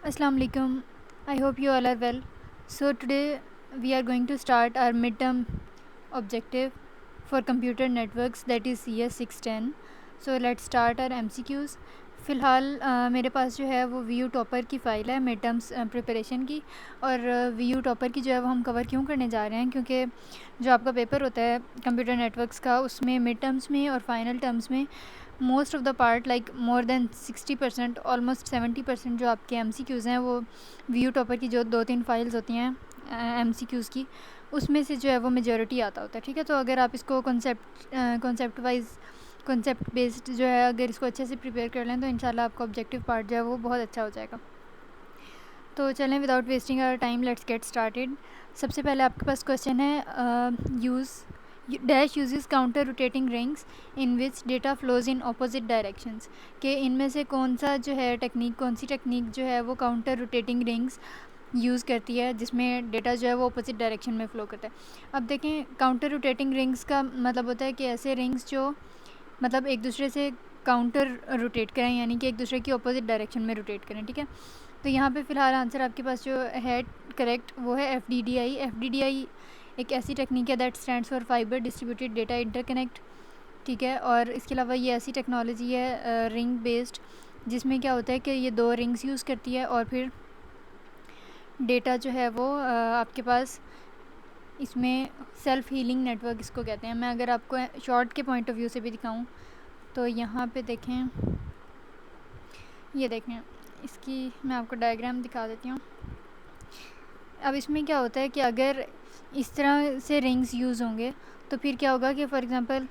Assalamu alaikum. I hope you all are well. So today we are going to start our midterm objective for computer networks, that is CS 610. So let's start our MCQs. फ़िलहाल मेरे पास जो है वो Vu topper की file है mid terms preparation की। और Vu topper की जो है वो हम कवर क्यों करने जा रहे हैं, क्योंकि जो आपका पेपर होता है कंप्यूटर नेटवर्क्स का, उसमें मिड टर्म्स में और फाइनल टर्म्स में most of the part like more than 60%, almost 70% जो आपके MCQs हैं वो वीयू टॉपर की जो 2-3 फाइल्स होती हैं MCQs की, उसमें से जो है वो मेजॉरिटी आता होता है। ठीक है, तो अगर आप इसको कॉन्सेप्ट बेस्ड जो है अगर इसको अच्छे से प्रिपेयर कर लें तो इंशाल्लाह आपका ऑब्जेक्टिव पार्ट जो है वो बहुत अच्छा हो जाएगा। तो चलें, without wasting our time let's get started. सबसे पहले आपके पास क्वेश्चन है, dash uses counter rotating rings in which data flows in opposite directions, कि इनमें से कौन सी टेक्निक जो है वो काउंटर रोटेटिंग रिंग्स यूज़ करती है जिसमें डेटा जो है वो अपोजिट डायरेक्शन में फ़्लो करता है। अब देखें, काउंटर रोटेटिंग रिंग्स का मतलब होता है कि ऐसे रिंग्स जो मतलब एक दूसरे से काउंटर रोटेट करें, यानी कि एक दूसरे की अपोजिट डायरेक्शन में रोटेट करें। ठीक है, तो यहाँ पे फ़िलहाल आंसर आपके पास जो है करेक्ट वो है FDDI। FDDI एक ऐसी टेक्निक है that stands for fibre distributed data interconnect. ठीक है, और इसके अलावा ये ऐसी टेक्नोलॉजी है रिंग बेस्ड, जिसमें क्या होता है कि ये 2 रिंग्स यूज़ करती है और फिर डेटा जो है वो आपके पास इसमें सेल्फ़ हीलिंग नेटवर्क इसको कहते हैं। मैं अगर आपको शॉर्ट के पॉइंट ऑफ व्यू से भी दिखाऊं तो यहाँ पे देखें, ये देखें, इसकी मैं आपको डायग्राम दिखा देती हूँ। अब इसमें क्या होता है कि अगर इस तरह से रिंग्स यूज़ होंगे तो फिर क्या होगा कि फॉर एग्ज़ाम्पल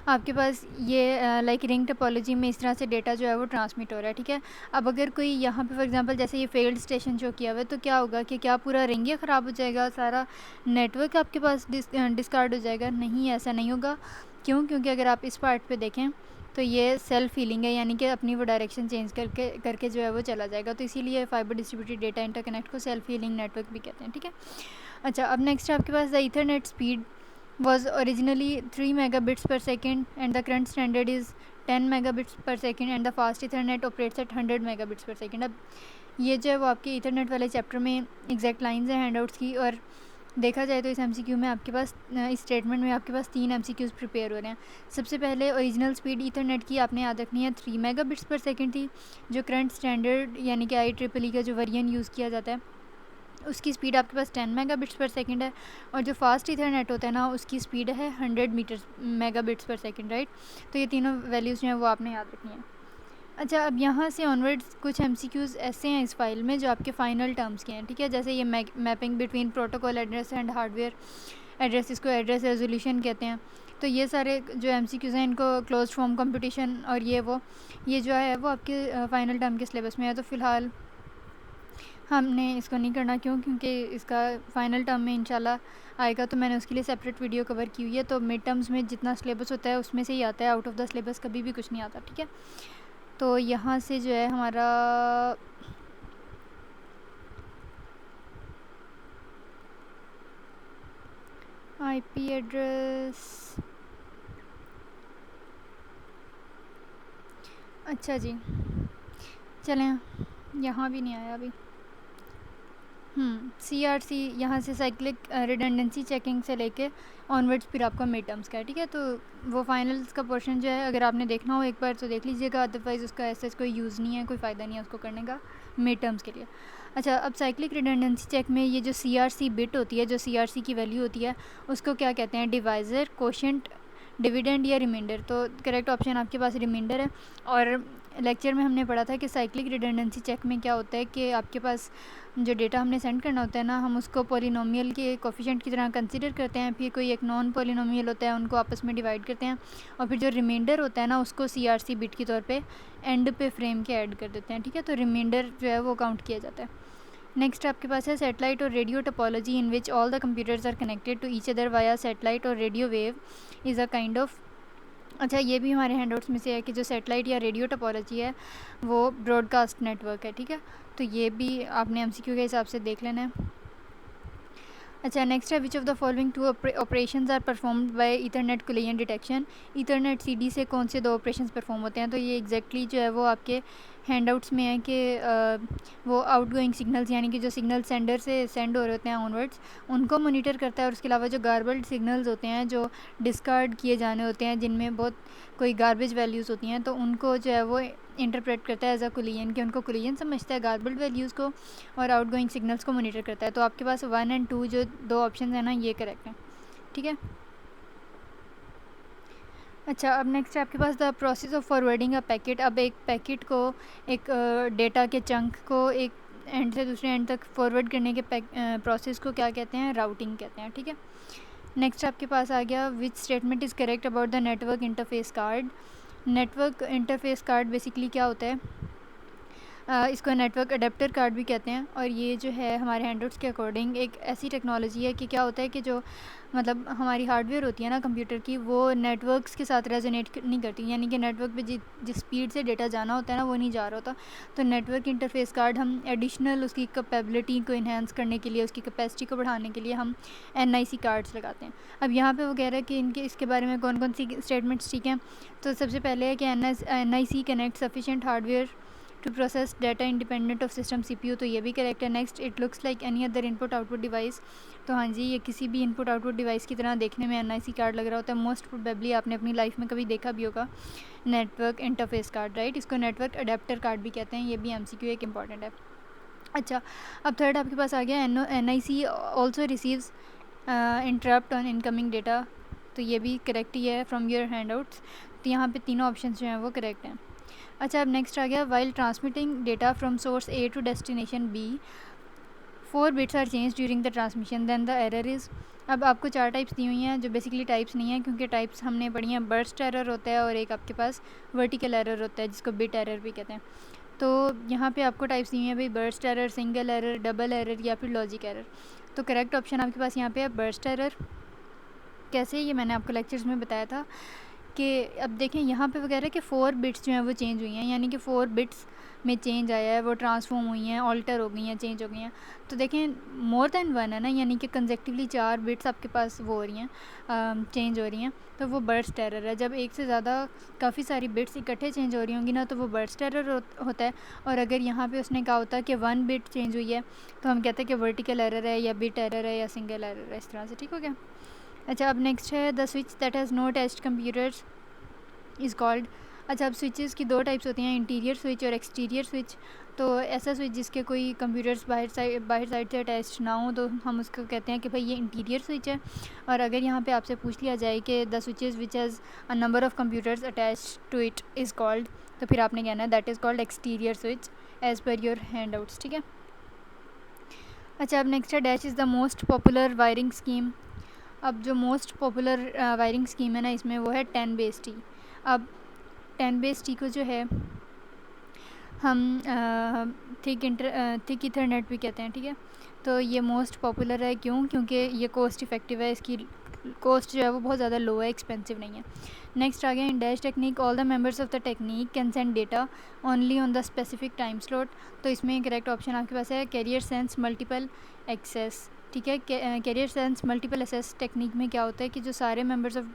आपके पास ये लाइक रिंग टोपोलॉजी में इस तरह से डेटा जो है वो ट्रांसमिट हो रहा है। ठीक है, अब अगर कोई यहाँ पे फॉर एग्जांपल जैसे ये फेल्ड स्टेशन शो किया हुआ है तो क्या होगा कि क्या पूरा रिंग ही ख़राब हो जाएगा, सारा नेटवर्क आपके पास डिस्कार्ड हो जाएगा? नहीं, ऐसा नहीं होगा। क्यों? क्योंकि अगर आप इस पार्ट पर देखें तो ये सेल्फ हीलिंग है, यानी कि अपनी वो डायरेक्शन चेंज करके जो है वो चला जाएगा। तो इसीलिए फाइबर डिस्ट्रीब्यूटेड डेटा इंटरकनेक्ट को सेल्फ हीलिंग नेटवर्क भी कहते हैं। ठीक है, अच्छा, अब नेक्स्ट आपके पास the Ethernet speed was originally 3 megabits per second and the current standard is 10 megabits per second and the fast ethernet operates at 100 megabits per second। अब ये जो है वो आपके ईथरनेट वाले चैप्टर में एग्जैक्ट लाइंस हैं हैंडआउट्स की, और देखा जाए तो इस MCQ में आपके पास इस स्टेटमेंट में आपके पास 3 MCQs प्रिपेयर हो रहे हैं। सबसे पहले ओरिजिनल स्पीड ईथरनेट की आपने याद रखनी है 3 मेगाबिट्स पर सेकेंड थी, जो करंट स्टैंडर्ड यानी कि IEEE का जो वेरिएंट यूज़ किया जाता है उसकी स्पीड आपके पास 10 मेगाबिट्स पर सेकंड है, और जो फास्ट ईथरनेट होता है ना उसकी स्पीड है 100 मेगाबिट्स पर सेकंड, राइट। तो ये तीनों वैल्यूज़ जो हैं वो आपने याद रखनी है। अच्छा, अब यहाँ से ऑनवर्ड्स कुछ MCQs ऐसे हैं इस फाइल में जो आपके फाइनल टर्म्स के हैं। ठीक है, जैसे ये mapping between protocol address and hardware address, इसको एड्रेस रेजोल्यूशन कहते हैं। तो ये सारे जो MCQs हैं इनको क्लोज फॉर्म कंपटीशन और ये जो है वो आपके फाइनल टर्म के सिलेबस में है। तो फ़िलहाल हमने इसको नहीं करना। क्योंकि इसका फ़ाइनल टर्म में इंशाल्लाह आएगा, तो मैंने उसके लिए सेपरेट वीडियो कवर की हुई है। तो मिड टर्म्स में जितना सिलेबस होता है उसमें से ही आता है, आउट ऑफ द सिलेबस कभी भी कुछ नहीं आता। ठीक है, तो यहाँ से जो है हमारा IP एड्रेस, अच्छा जी, चलें, यहाँ भी नहीं आया अभी। CRC यहाँ से साइक्लिक रिडंडेंसी चेकिंग से लेके ऑनवर्ड्स फिर आपका मिड टर्म्स का है। ठीक है, तो वो फाइनल्स का पोर्शन जो है अगर आपने देखना हो एक बार तो देख लीजिएगा, अदरवाइज़ उसका ऐसे कोई यूज़ नहीं है, कोई फ़ायदा नहीं है उसको करने का मिड टर्म्स के लिए। अच्छा, अब साइक्लिक रिडंडेंसी चेक में ये जो CRC बिट होती है, जो CRC की वैल्यू होती है, उसको क्या कहते हैं? डिवाइज़र, कोशेंट, डिविडेंड या रिमाइंडर। तो करेक्ट ऑप्शन आपके पास रिमाइंडर है। और लेक्चर में हमने पढ़ा था कि साइक्लिक रिडंडेंसी चेक में क्या होता है कि आपके पास जो डेटा हमने सेंड करना होता है ना, हम उसको पॉलिनोमियल के कोफिशिएंट की तरह कंसीडर करते हैं, फिर कोई एक नॉन पॉलिनोमियल होता है उनको आपस में डिवाइड करते हैं, और फिर जो रिमाइंडर होता है ना उसको CRC बिट के तौर पे एंड पे फ्रेम के ऐड कर देते हैं। ठीक है, तो रिमाइंडर जो है वो काउंट किया जाता है। नेक्स्ट आपके पास है सैटेलाइट और radio topology in which all the computers are connected to each other via satellite और radio wave is a kind of. अच्छा, ये भी हमारे हैंडआउट्स में से है कि जो सैटेलाइट या रेडियो टोपोलॉजी है वो ब्रॉडकास्ट नेटवर्क है। ठीक है, तो ये भी आपने MCQ के हिसाब से देख लेना है। अच्छा, नेक्स्ट है which of the following 2 operations are performed by ethernet collision detection. Ethernet CD से कौन से 2 ऑपरेशंस परफॉर्म होते हैं? तो ये एग्जैक्टली जो है वो आपके हैंडआउट्स में है कि वो आउटगोइंग सिग्नल्स यानी कि जो सिग्नल सेंडर से सेंड हो रहे होते हैं ऑनवर्ड्स उनको मॉनिटर करता है, और उसके अलावा जो गार्बल्ड सिग्नल्स होते हैं जो डिस्कार्ड किए जाने होते हैं जिनमें बहुत कोई गार्बेज वैल्यूज़ होती हैं, तो उनको जो है वो इंटरप्रेट करता है एज अ कोलिजन, कि उनको कोलिजन समझता है गार्बल्ड वैल्यूज़ को, और आउटगोइंग सिग्नल्स को मॉनिटर करता है। तो आपके पास 1 और 2 जो दो ऑप्शन है ना, ये करेक्ट है। ठीक है। अच्छा, अब नेक्स्ट है आपके पास the process of forwarding a packet. अब एक पैकेट को, एक डेटा के चंक को एक एंड से दूसरे एंड तक फॉरवर्ड करने के प्रोसेस को क्या कहते हैं? राउटिंग कहते हैं। ठीक है। नेक्स्ट आपके पास आ गया which statement is correct about the network interface card. Network interface card basically क्या होता है? इसको नेटवर्क अडेप्टर कार्ड भी कहते हैं, और ये जो है हमारे हैंडआउट्स के अकॉर्डिंग एक ऐसी टेक्नोलॉजी है कि क्या होता है कि जो मतलब हमारी हार्डवेयर होती है ना कंप्यूटर की, वो नेटवर्क्स के साथ रेजोनेट नहीं करती, यानी कि नेटवर्क पे जिस स्पीड से डेटा जाना होता है ना वो नहीं जा रहा होता। तो नेटवर्क इंटरफेस कार्ड हम एडिशनल उसकी कैपेबिलिटी को इन्हेंस करने के लिए, उसकी कैपेसिटी को बढ़ाने के लिए हम NIC कार्ड्स लगाते हैं। अब यहाँ पे वो कह रहा है कि इनके इसके बारे में कौन कौन सी स्टेटमेंट्स ठीक हैं। तो सबसे पहले है कि NIC connect sufficient hardware to process data independent of system CPU, तो ये भी करेक्ट है। Next, it looks like any other input output device. तो हाँ जी, ये किसी भी इनपुट आउटपुट डिवाइस की तरह देखने में NIC कार्ड लग रहा होता है। मोस्ट प्रोबेबली आपने अपनी लाइफ में कभी देखा भी होगा नेटवर्क इंटरफेस कार्ड, राइट। इसको नेटवर्क अडेप्टर कार्ड भी कहते हैं। ये भी MCQ एक इंपॉर्टेंट है। अच्छा, अब थर्ड आपके पास आ गया NIC also receives interrupt on incoming data. तो ये भी करेक्ट ही है फ्रॉम योर हैंडआउट्स। तो यहाँ पे तीनों ऑप्शन जो हैं वो करेक्ट हैं। अच्छा, अब नेक्स्ट आ गया while transmitting data from source A to destination B 4 bits are change during the transmission then the error is. अब आपको 4 टाइप्स दी हुई हैं जो बेसिकली टाइप्स नहीं है, क्योंकि टाइप्स हमने पढ़ी हैं। बर्स्ट एरर होता है और एक आपके पास वर्टिकल एरर होता है जिसको बिट एरर भी कहते हैं। तो यहाँ पे आपको टाइप्स दी हुई हैं भाई, burst error, single error, double error या फिर लॉजिक एरर। तो करेक्ट ऑप्शन आपके पास यहाँ पे है बर्स्ट एरर। कैसे, ये मैंने आपको लेक्चर्स में बताया था कि अब देखें यहाँ पे वगैरह कि 4 बिट्स जो हैं वो चेंज हुई हैं, यानी कि 4 बिट्स में चेंज आया है, वो ट्रांसफॉर्म हुई हैं, ऑल्टर हो गई हैं, चेंज हो गई हैं। तो देखें मोर देन 1 है ना, यानी कि कंसेक्टिवली 4 बिट्स आपके पास वो हो रही हैं, चेंज हो रही हैं, तो वो बर्स्ट एरर है। जब एक से ज़्यादा काफ़ी सारी बिट्स इकट्ठे चेंज हो रही होंगी ना, तो वो बर्स्ट एरर होता है। और अगर यहाँ पे उसने कहा होता है कि 1 बिट चेंज हुई है, तो हम कहते हैं कि वर्टिकल एरर है या बिट एरर है या सिंगल एरर है, इस तरह से। ठीक हो गया। अच्छा, अब नेक्स्ट है the switch that has no attached computers is called. अच्छा, अब स्विचेस की 2 टाइप्स होती हैं, इंटीरियर स्विच और एक्सटीरियर स्विच। तो ऐसा स्विच जिसके कोई कंप्यूटर्स बाहर साइड से अटैच्ड ना हो, तो हम उसको कहते हैं कि भाई ये इंटीरियर स्विच है। और अगर यहाँ पे आपसे पूछ लिया जाए कि the switches which has a number of computers attached to it is called, तो फिर आपने कहना है that is called exterior switch as per your hand outs. ठीक है। अच्छा, अब नेक्स्ट है dash is the most popular wiring scheme. अब जो मोस्ट पॉपुलर वायरिंग स्कीम है ना, इसमें वो है 10 बेस टी। अब 10 बेस टी को जो है हम थिक ईथरनेट भी कहते हैं। ठीक है। तो ये मोस्ट पॉपुलर है, क्यों? क्योंकि ये कॉस्ट इफ़ेक्टिव है, इसकी कॉस्ट जो है वो बहुत ज़्यादा लो है, एक्सपेंसिव नहीं है। नेक्स्ट आ गया in dash technique all the members of the technique can send data only on the specific time slot. तो इसमें करेक्ट ऑप्शन आपके पास है कैरियर सेंस मल्टीपल एक्सेस। ठीक है। Carrier sense multiple access technique में क्या होता है कि जो सारे मेंबर्स ऑफ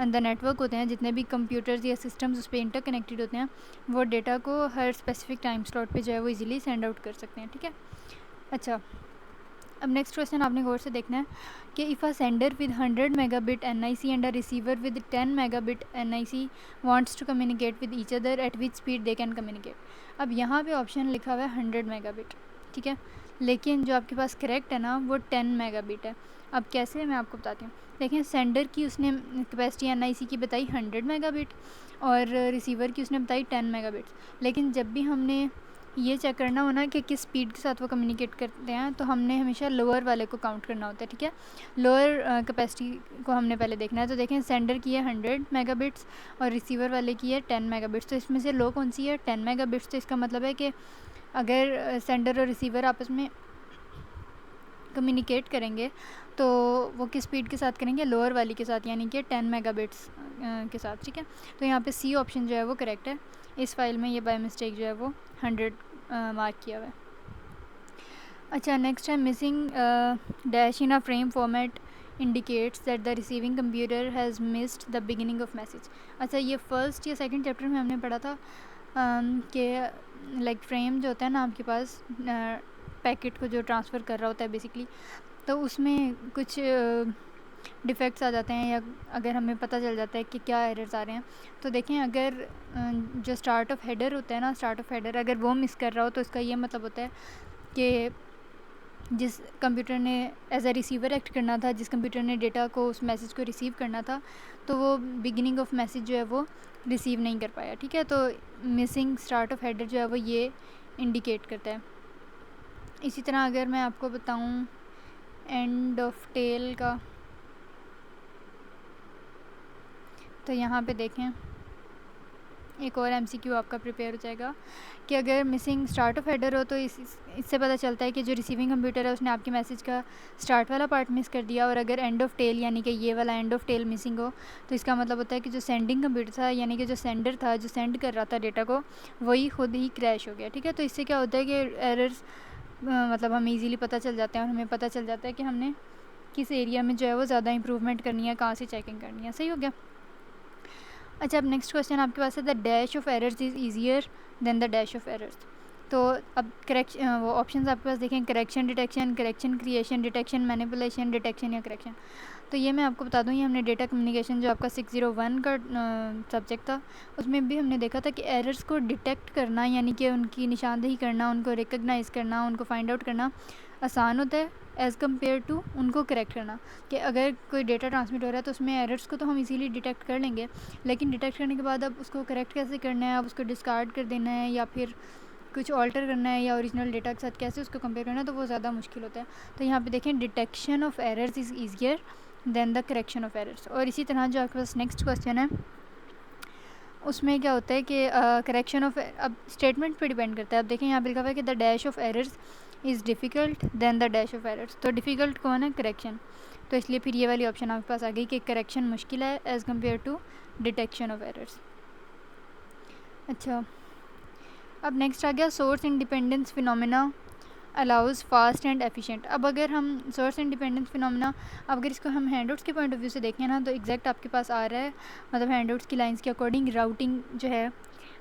द नेटवर्क होते हैं, जितने भी कंप्यूटर्स या सिस्टम्स उस पर इंटरकनेक्टेड होते हैं, वो डेटा को हर स्पेसिफिक टाइम स्लॉट पे जो है वो इजीली सेंड आउट कर सकते हैं। ठीक है। अच्छा, अब नेक्स्ट क्वेश्चन आपने गौर से देखना है कि if a sender with 100 megabit NIC and a receiver with 10 megabit NIC wants to communicate with each other at which speed they can communicate. अब यहाँ पे ऑप्शन लिखा हुआ है 100 मेगाबिट। ठीक है। लेकिन जो आपके पास करेक्ट है ना, वो 10 मेगाबिट है। अब कैसे, मैं आपको बताती हूँ। देखें, सेंडर की उसने कैपेसिटी NIC की बताई 100 मेगाबिट और रिसीवर की उसने बताई 10 मेगाबिट्स। लेकिन जब भी हमने ये चेक करना हो ना कि किस स्पीड के साथ वो कम्युनिकेट करते हैं, तो हमने हमेशा लोअर वाले को काउंट करना होता है। ठीक है। लोअर कैपेसिटी को हमने पहले देखना है। तो देखें, सेंडर की है 100 मेगाबिट्स और रिसीवर वाले की है 10 मेगाबिट्स। तो इसमें से लो कौन सी है? 10 मेगाबिट्स। तो इसका मतलब है कि अगर सेंडर और रिसीवर आपस में कम्युनिकेट करेंगे तो वो किस स्पीड के साथ करेंगे? लोअर वाली के साथ, यानी कि 10 मेगाबिट्स के साथ। ठीक है। तो यहाँ पे सी ऑप्शन जो है वो करेक्ट है। इस फाइल में ये बाय मिस्टेक जो है वो 100 मार्क किया हुआ है। अच्छा, नेक्स्ट है missing dash in a frame format indicates that the receiving computer has missed the beginning of message. अच्छा, ये फर्स्ट या सेकंड चैप्टर में हमने पढ़ा था कि लाइक फ्रेम जो होता है ना आपके पास पैकेट को जो ट्रांसफ़र कर रहा होता है बेसिकली, तो उसमें कुछ डिफेक्ट्स आ जाते हैं या अगर हमें पता चल जाता है कि क्या एरर्स आ रहे हैं। तो देखें अगर जो स्टार्ट ऑफ हेडर होता है ना, स्टार्ट ऑफ हेडर अगर वो मिस कर रहा हो तो इसका ये मतलब होता है कि जिस कंप्यूटर ने एज अ रिसीवर एक्ट करना था, जिस कंप्यूटर ने डेटा को उस मैसेज को रिसीव करना था, तो वो बिगिनिंग ऑफ मैसेज जो है वो रिसीव नहीं कर पाया। ठीक है, तो मिसिंग स्टार्ट ऑफ हेडर जो है वो ये इंडिकेट करता है। इसी तरह अगर मैं आपको बताऊं एंड ऑफ टेल का, तो यहाँ पे देखें एक और एमसीक्यू आपका प्रिपेयर हो जाएगा कि अगर मिसिंग स्टार्ट ऑफ हेडर हो तो इससे पता चलता है कि जो रिसीविंग कंप्यूटर है उसने आपके मैसेज का स्टार्ट वाला पार्ट मिस कर दिया। और अगर एंड ऑफ टेल यानी कि ये वाला एंड ऑफ टेल मिसिंग हो तो इसका मतलब होता है कि जो सेंडिंग कंप्यूटर था यानी कि जो सेंडर था, जो सेंड कर रहा था डेटा को, वही खुद ही क्रैश हो गया। ठीक है, तो इससे क्या होता है कि एरर्स मतलब हमें ईज़िली पता चल जाते हैं और हमें पता चल जाता है कि हमने किस एरिया में जो है वो ज़्यादा इंप्रूवमेंट करनी है, कहाँ से चेकिंग करनी है। सही हो गया। अच्छा, अब नेक्स्ट क्वेश्चन आपके पास है the dash of errors is easier than the dash of errors. तो अब करेक्शन वो ऑप्शंस आपके पास देखें, correction detection, correction creation, detection manipulation, detection या करेक्शन। तो ये मैं आपको बता दूं, ये हमने डेटा कम्युनिकेशन जो आपका 601 का सब्जेक्ट था उसमें भी हमने देखा था कि एरर्स को डिटेक्ट करना यानी कि उनकी निशानदेही करना, उनको रिकग्नाइज़ करना, उनको फाइंड आउट करना आसान होता है एज़ कम्पेयर टू उनको करेक्ट करना। कि अगर कोई डेटा ट्रांसमिट हो रहा है तो उसमें एरर्स को तो हम इजीली डिटेक्ट कर लेंगे, लेकिन डिटेक्ट करने के बाद अब उसको करेक्ट कैसे करना है, अब उसको डिस्कार्ड कर देना है या फिर कुछ ऑल्टर करना है या ओरिजिनल डेटा के साथ कैसे उसको कंपेयर करना है, तो वो ज़्यादा मुश्किल होता है। तो यहाँ पे देखें detection of errors is easier than the correction of errors. और इसी तरह जो आपके पास नेक्स्ट क्वेश्चन है उसमें क्या होता है कि करेक्शन ऑफ, अब स्टेटमेंट पे डिपेंड करता है। अब देखें यहाँ पे लिखा हुआ है कि the dash of errors is difficult then the dash of errors. तो डिफ़िकल्ट कौन है? करेक्शन। तो इसलिए फिर ये वाली ऑप्शन आपके पास आ गई कि करेक्शन मुश्किल है as compare to detection of errors. अच्छा, अब नेक्स्ट आ गया source independence phenomena allows fast and efficient. अब अगर हम सोर्स इंडिपेंडेंस फिनोमेना, अब अगर इसको हम हैंडआउट्स के पॉइंट ऑफ व्यू से देखें ना तो एग्जैक्ट आपके पास आ रहा है, मतलब हैंडआउट्स की लाइंस के अकॉर्डिंग राउटिंग जो है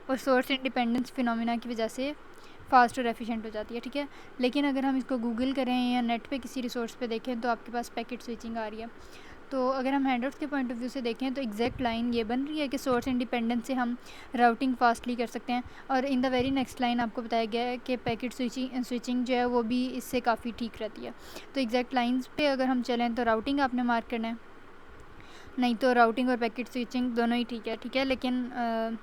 वो सोर्स इंडिपेंडेंस फिनोमेना की वजह से फास्ट और एफिशिएंट हो जाती है। ठीक है, लेकिन अगर हम इसको गूगल करें या नेट पे किसी रिसोर्स पे देखें तो आपके पास पैकेट स्विचिंग आ रही है। तो अगर हम हैंडआउट्स के पॉइंट ऑफ व्यू से देखें तो एग्जैक्ट लाइन ये बन रही है कि सोर्स इंडिपेंडेंस से हम राउटिंग फास्टली कर सकते हैं। और in the very next line आपको बताया गया है कि पैकेट स्विचिंग जो है वो भी इससे काफ़ी ठीक रहती है। तो एग्जैक्ट लाइंस पे अगर हम चलें तो राउटिंग आपने मार्क करना है, नहीं तो राउटिंग और पैकेट स्विचिंग दोनों ही ठीक है। ठीक है, लेकिन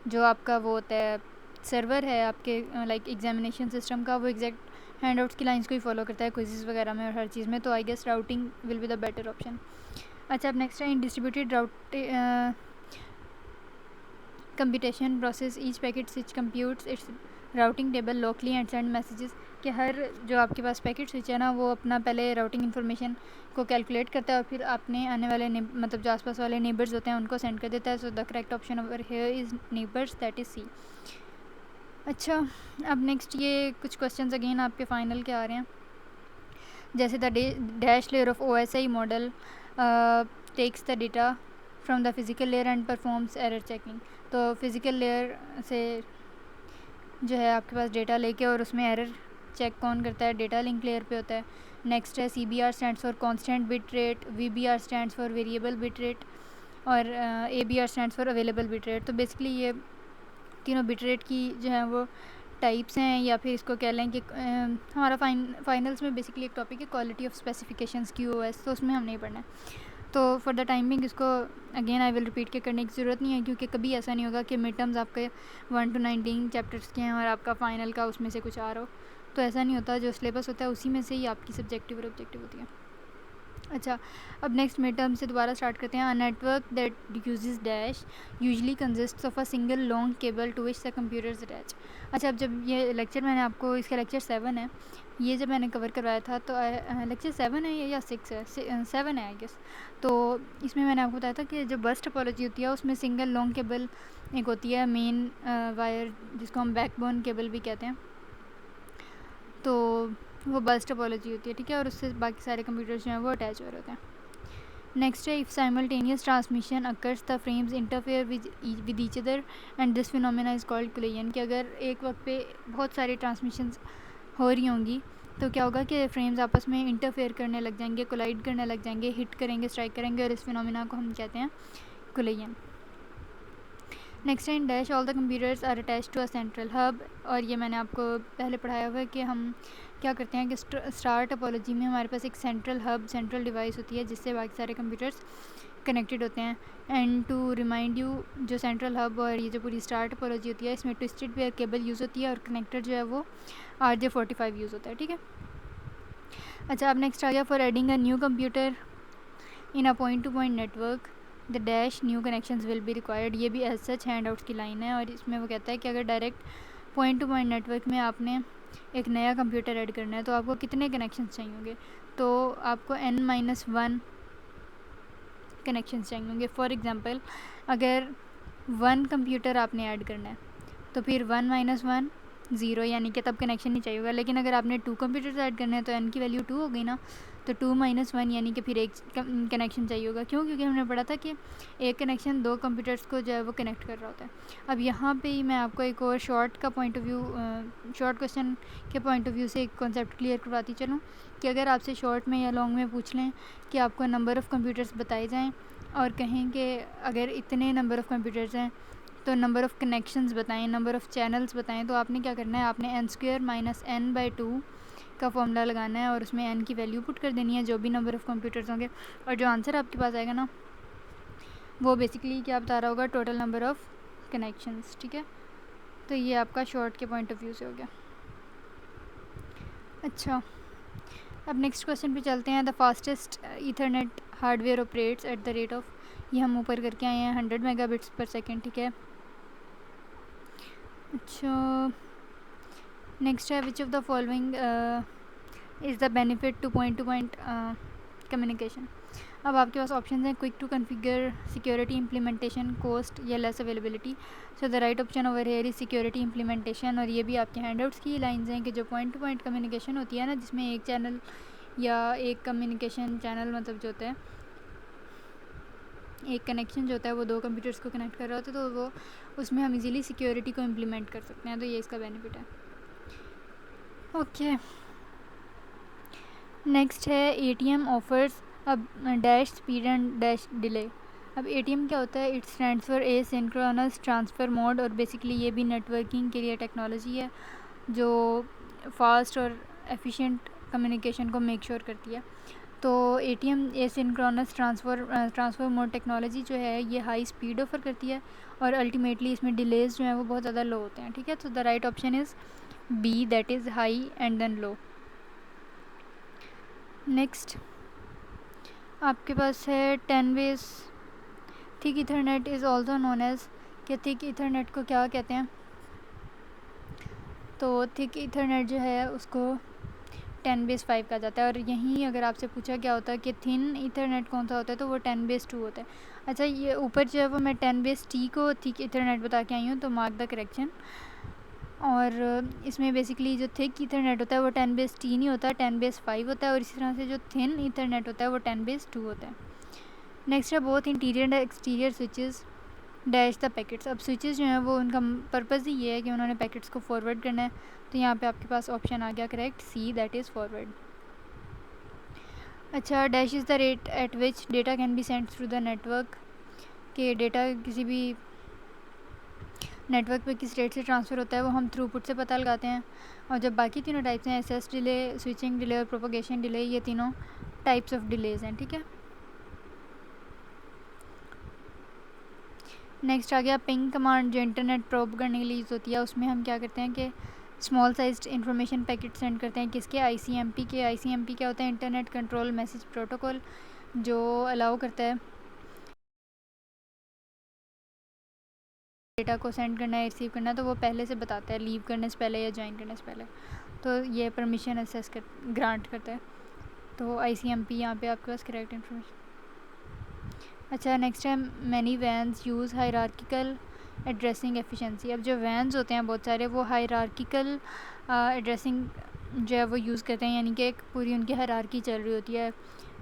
जो आपका वो होता है सर्वर है आपके लाइक एग्जामिनेशन सिस्टम का, वो एग्जैक्ट हैंडआउट्स की लाइंस को ही फॉलो करता है क्विज़ेस वगैरह में और हर चीज़ में। तो I guess routing will be the better option. अच्छा, अब नेक्स्ट है in distributed computation process each packet switch computes its routing table locally and send messages. कि हर जो आपके पास पैकेट स्विच है ना वो अपना पहले राउटिंग इन्फॉर्मेशन को कैलकुलेट करता है और फिर अपने आने वाले मतलब जो आसपास वाले नेबर्स होते हैं उनको सेंड कर देता है। So the correct option over here is neighbours, that is C. अच्छा, अब नेक्स्ट ये कुछ क्वेश्चंस अगेन आपके फाइनल के आ रहे हैं, जैसे the dash layer of OSI model takes the data from the physical layer and performs error checking. तो फिज़िकल लेयर से जो है आपके पास डेटा लेके और उसमें एरर चेक कौन करता है? डेटा लिंक लेयर पे होता है। नेक्स्ट है CBR stands for constant bit rate, VBR stands for variable bit rate और ABR stands for available bit rate. तो बेसिकली ये तीनों बिट रेट की जो है वो टाइप्स हैं, या फिर इसको कह लें कि हमारा फाइनल्स में बेसिकली एक टॉपिक है क्वालिटी ऑफ स्पेसिफिकेशंस QoS, तो उसमें हम नहीं पढ़ना है। तो फॉर द टाइमिंग इसको अगेन आई विल रिपीट के करने की ज़रूरत नहीं है, क्योंकि कभी ऐसा नहीं होगा कि मिड टर्म्स आपके 1 to 19 चैप्टर्स के हैं और आपका फ़ाइनल का उसमें से कुछ आ रहा हो। तो ऐसा नहीं होता, जो सिलेबस होता है उसी में से ही आपकी सब्जेक्टिव और ऑब्जेक्टिव होती है। अच्छा, अब नेक्स्ट मिड टर्म से दोबारा स्टार्ट करते हैं। A network that uses dash usually consists of a single long cable to which the computers attach. अच्छा, अब जब ये लेक्चर मैंने आपको, इसका लेक्चर 7 है, ये जब मैंने कवर करवाया था तो लेक्चर 7 है या 6 है, 7 है आई गेस। तो इसमें मैंने आपको बताया था कि जो बस टोपोलॉजी होती है उसमें सिंगल लॉन्ग केबल एक होती है, मेन वायर जिसको हम बैकबोन केबल भी कहते हैं, तो वो बस टोपोलॉजी होती है। ठीक है, और उससे बाकी सारे कंप्यूटर्स जो हैं वो अटैच हो रहे होते हैं। नेक्स्ट है, if simultaneous transmission occurs the frames interfere with each other and this phenomena is called collision, कि अगर एक वक्त पे बहुत सारे ट्रांसमिशंस हो रही होंगी तो क्या होगा कि फ्रेम्स आपस में इंटरफेयर करने लग जाएंगे, कोलाइड करने लग जाएंगे, हिट करेंगे, स्ट्राइक करेंगे, और इस फिनोमेना को हम कहते हैं collision. Next in dash all the computers are attach to a central hub, और ये मैंने आपको पहले पढ़ाया हुआ है कि हम क्या करते हैं कि स्टार टोपोलॉजी में हमारे पास एक सेंट्रल हब, सेंट्रल डिवाइस होती है जिससे बाकी सारे कंप्यूटर्स कनेक्टेड होते हैं। एंड टू रिमाइंड यू, जो सेंट्रल हब और ये जो पूरी स्टार टोपोलॉजी होती है इसमें ट्विस्टेड पेयर केबल यूज़ होती है और कनेक्टर जो है वो RJ45 यूज़ होता है, ठीक है। अच्छा, अब नेक्स्ट आ गया, for adding a new computer in a point two point network the dash new connections will be required. ये भी एज सच हैंड आउट्स की लाइन है, और इसमें वो कहता है कि अगर direct point two point network में आपने एक नया कंप्यूटर ऐड करना है तो आपको कितने कनेक्शंस चाहिए होंगे, तो आपको n-1 कनेक्शंस चाहिए होंगे। फॉर एग्ज़ाम्पल, अगर 1 कंप्यूटर आपने ऐड करना है तो फिर 1-1 ज़ीरो, यानी कि तब कनेक्शन नहीं चाहिए होगा। लेकिन अगर आपने 2 कंप्यूटर्स ऐड करने हैं तो n की वैल्यू 2 हो गई ना, तो 2-1 यानी कि फिर एक कनेक्शन चाहिए होगा। क्यों? क्योंकि हमने पढ़ा था कि एक कनेक्शन 2 कंप्यूटर्स को जो है वो कनेक्ट कर रहा होता है। अब यहाँ पे ही मैं आपको एक और शॉर्ट क्वेश्चन के पॉइंट ऑफ व्यू से एक कॉन्सेप्ट क्लियर करवाती चलूँ कि अगर आपसे शॉर्ट में या लॉन्ग में पूछ लें कि आपको नंबर ऑफ़ कंप्यूटर्स बताए जाएँ और कहें कि अगर इतने नंबर ऑफ़ कंप्यूटर्स हैं तो नंबर ऑफ़ कनेक्शंस बताएं, नंबर ऑफ़ चैनल्स बताएं, तो आपने क्या करना है, आपने n² - n/2 का फॉर्मूला लगाना है और उसमें n की वैल्यू पुट कर देनी है, जो भी नंबर ऑफ़ कंप्यूटर्स होंगे, और जो आंसर आपके पास आएगा ना वो बेसिकली क्या बता रहा होगा, टोटल नंबर ऑफ़ कनेक्शंस, ठीक है। तो ये आपका शॉर्ट के पॉइंट ऑफ व्यू से हो गया। अच्छा, अब नेक्स्ट क्वेश्चन पे चलते हैं। The fastest Ethernet hardware operates at the rate of, ये हम ऊपर करके आए हैं 100 मेगाबिट्स पर सेकेंड, ठीक है। अच्छा, नेक्स्ट है, which of the following is the benefit to point communication. अब आपके पास ऑप्शन हैं, quick to configure, security implementation, cost या less availability. So the right option over here is security implementation, और ये भी आपके हैंडआउट्स की लाइंस हैं कि जो पॉइंट टू पॉइंट कम्युनिकेशन होती है ना, जिसमें एक चैनल या एक कम्युनिकेशन चैनल मतलब जो होता है, एक कनेक्शन जो होता है वो 2 कंप्यूटर्स को कनेक्ट कर रहा होता है, तो वो उसमें हम इजीली सिक्योरिटी को इम्प्लीमेंट कर सकते हैं, तो ये इसका बेनिफिट है। ओके, नेक्स्ट है, ATM ऑफर्स अब dash speed and dash delay. अब ATM क्या होता है, it stands for asynchronous transfer mode, और बेसिकली ये भी नेटवर्किंग के लिए टेक्नोलॉजी है जो फास्ट और एफिशिएंट कम्युनिकेशन को मेक श्योर करती है। तो ATM asynchronous transfer mode technology जो है ये हाई स्पीड ऑफ़र करती है, और अल्टीमेटली इसमें डिलेज जो हैं वो बहुत ज़्यादा लो होते हैं, ठीक है। तो the right option is B, that is high and then low. Next आपके पास है 10 ways thick ethernet is also known as, कि थिक इथरनेट को क्या कहते हैं, तो थिक इथरनेट जो है उसको 10/5 कहा जाता है। और यहीं अगर आपसे पूछा क्या होता है कि थिन इथरनेट कौन सा होता है, तो वो 10/2 होता है। अच्छा, ये ऊपर जो है वो मैं 10/T को थिक इथरनेट बता के आई हूँ, तो मार्क द करेक्शन। और इसमें बेसिकली जो थिक इथरनेट होता है वो 10/T नहीं होता, 10/5 होता है, और इसी तरह से जो थिन इथरनेट होता है वो 10/2 होता है। नेक्स्ट है, both interior and exterior switches dash the packets. अब स्विचेस जो हैं वो उनका पर्पज़ ही ये है कि उन्होंने पैकेट्स को फॉरवर्ड करना है, तो यहाँ पे आपके पास ऑप्शन आ गया correct, C, that is forward. अच्छा, dash is the rate at which data can be send through the network, कि डेटा किसी भी नेटवर्क पे किस रेट से ट्रांसफ़र होता है वो हम थ्रूपुट से पता लगाते हैं। और जब बाकी तीनों टाइप्स हैं, SS डिले, स्विचिंग डिले और प्रोपोगेशन डिले, ये तीनों टाइप्स ऑफ डिलेज़ हैं, ठीक है। नेक्स्ट आ गया पिंग कमांड, जो इंटरनेट प्रोब करने के लिए यूज़ होती है। उसमें हम क्या करते हैं कि small sized information packet send करते हैं, किसके, ICMP के। ICMP क्या होता है, इंटरनेट कंट्रोल मैसेज प्रोटोकॉल, जो अलाउ करता है डेटा को सेंड करना है, रिसीव करना है, तो वो पहले से बताता है, लीव करने से पहले या ज्वाइन करने से पहले, तो ये परमिशन एक्सेस ग्रांट करता है। तो ICMP यहाँ पे आपके पास करेक्ट इन्फॉर्मेशन। अच्छा, नेक्स्ट है, many vans use hierarchical addressing efficiency. अब जो वैन्स होते हैं बहुत सारे, वो हायरार्किकल एड्रेसिंग जो है वो यूज़ करते हैं, यानी कि एक पूरी उनकी हायरार्की चल रही होती है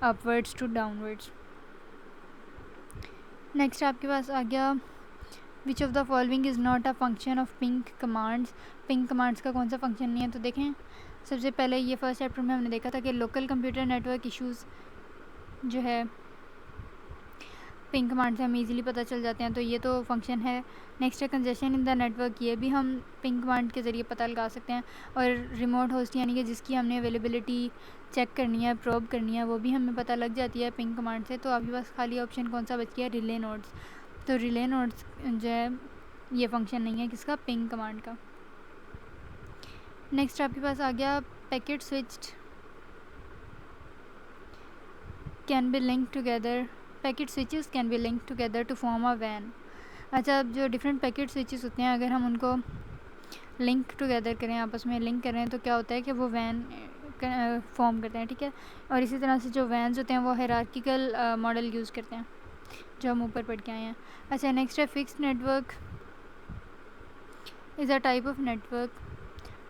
अपवर्ड्स टू डाउनवर्ड्स। नेक्स्ट आपके पास आ गया विच of the following is not a function of ping commands. Ping commands का कौन सा फंक्शन नहीं है? तो देखें, सबसे पहले ये फर्स्ट चैप्टर में हमने देखा था कि लोकल कंप्यूटर नेटवर्क इश्यूज़ जो है पिंग कमांड से हमें इजीली पता चल जाते हैं, तो ये तो फंक्शन है। नेक्स्ट है कंजेशन इन द नेटवर्क, ये भी हम पिंग कमांड के ज़रिए पता लगा सकते हैं। और रिमोट होस्ट यानी कि जिसकी हमने अवेलेबिलिटी चेक करनी है, प्रोब करनी है, वो भी हमें पता लग जाती है पिंग कमांड से। तो आपके पास खाली ऑप्शन कौन सा बच गया? Relay nodes. तो रिले नोड्स जो है ये फंक्शन नहीं है किसका? पिंग कमांड का। नेक्स्ट आपके पास आ गया packet switched can be link together, packet switches can be link together to form a वैन। अच्छा, अब जो डिफरेंट पैकेट स्विचेस होते हैं अगर हम उनको लिंक टुगेदर करें, आपस में लिंक करें, तो क्या होता है कि वो वैन फॉर्म करते हैं, ठीक है। और इसी तरह से जो वैन्स होते हैं वो हायरार्किकल मॉडल यूज़ करते हैं जो हम ऊपर पढ़ के आए हैं। अच्छा, नेक्स्ट है fixed network is a type of network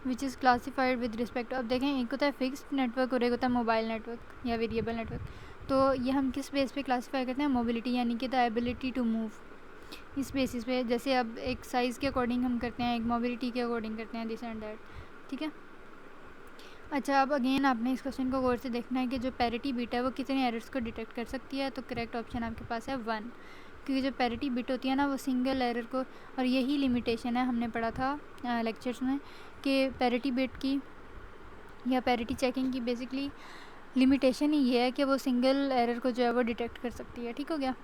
which is classified with respect. अब देखें, एक होता है फिक्स्ड नेटवर्क और एक होता है मोबाइल नेटवर्क या वेरिएबल नेटवर्क। तो ये हम किस बेस पे क्लासीफाई करते हैं? मोबिलिटी यानी कि द एबिलिटी टू मूव, इस बेसिस पे। जैसे अब एक साइज़ के अकॉर्डिंग हम करते हैं, एक मोबिलिटी के अकॉर्डिंग करते हैं, दिस एंड दैट, ठीक है। अच्छा, अब अगेन आपने इस क्वेश्चन को गौर से देखना है कि जो पैरिटी बिट है वो कितने एरर्स को डिटेक्ट कर सकती है। तो करेक्ट ऑप्शन आपके पास है 1, क्योंकि जो पैरिटी बिट होती है ना वो सिंगल एरर को, और यही लिमिटेशन है, हमने पढ़ा था लेक्चर्स में कि पैरिटी बिट की या पैरिटी चेकिंग की बेसिकली लिमिटेशन ही ये है कि वो सिंगल एरर को जो है वो डिटेक्ट कर सकती है। ठीक हो गया,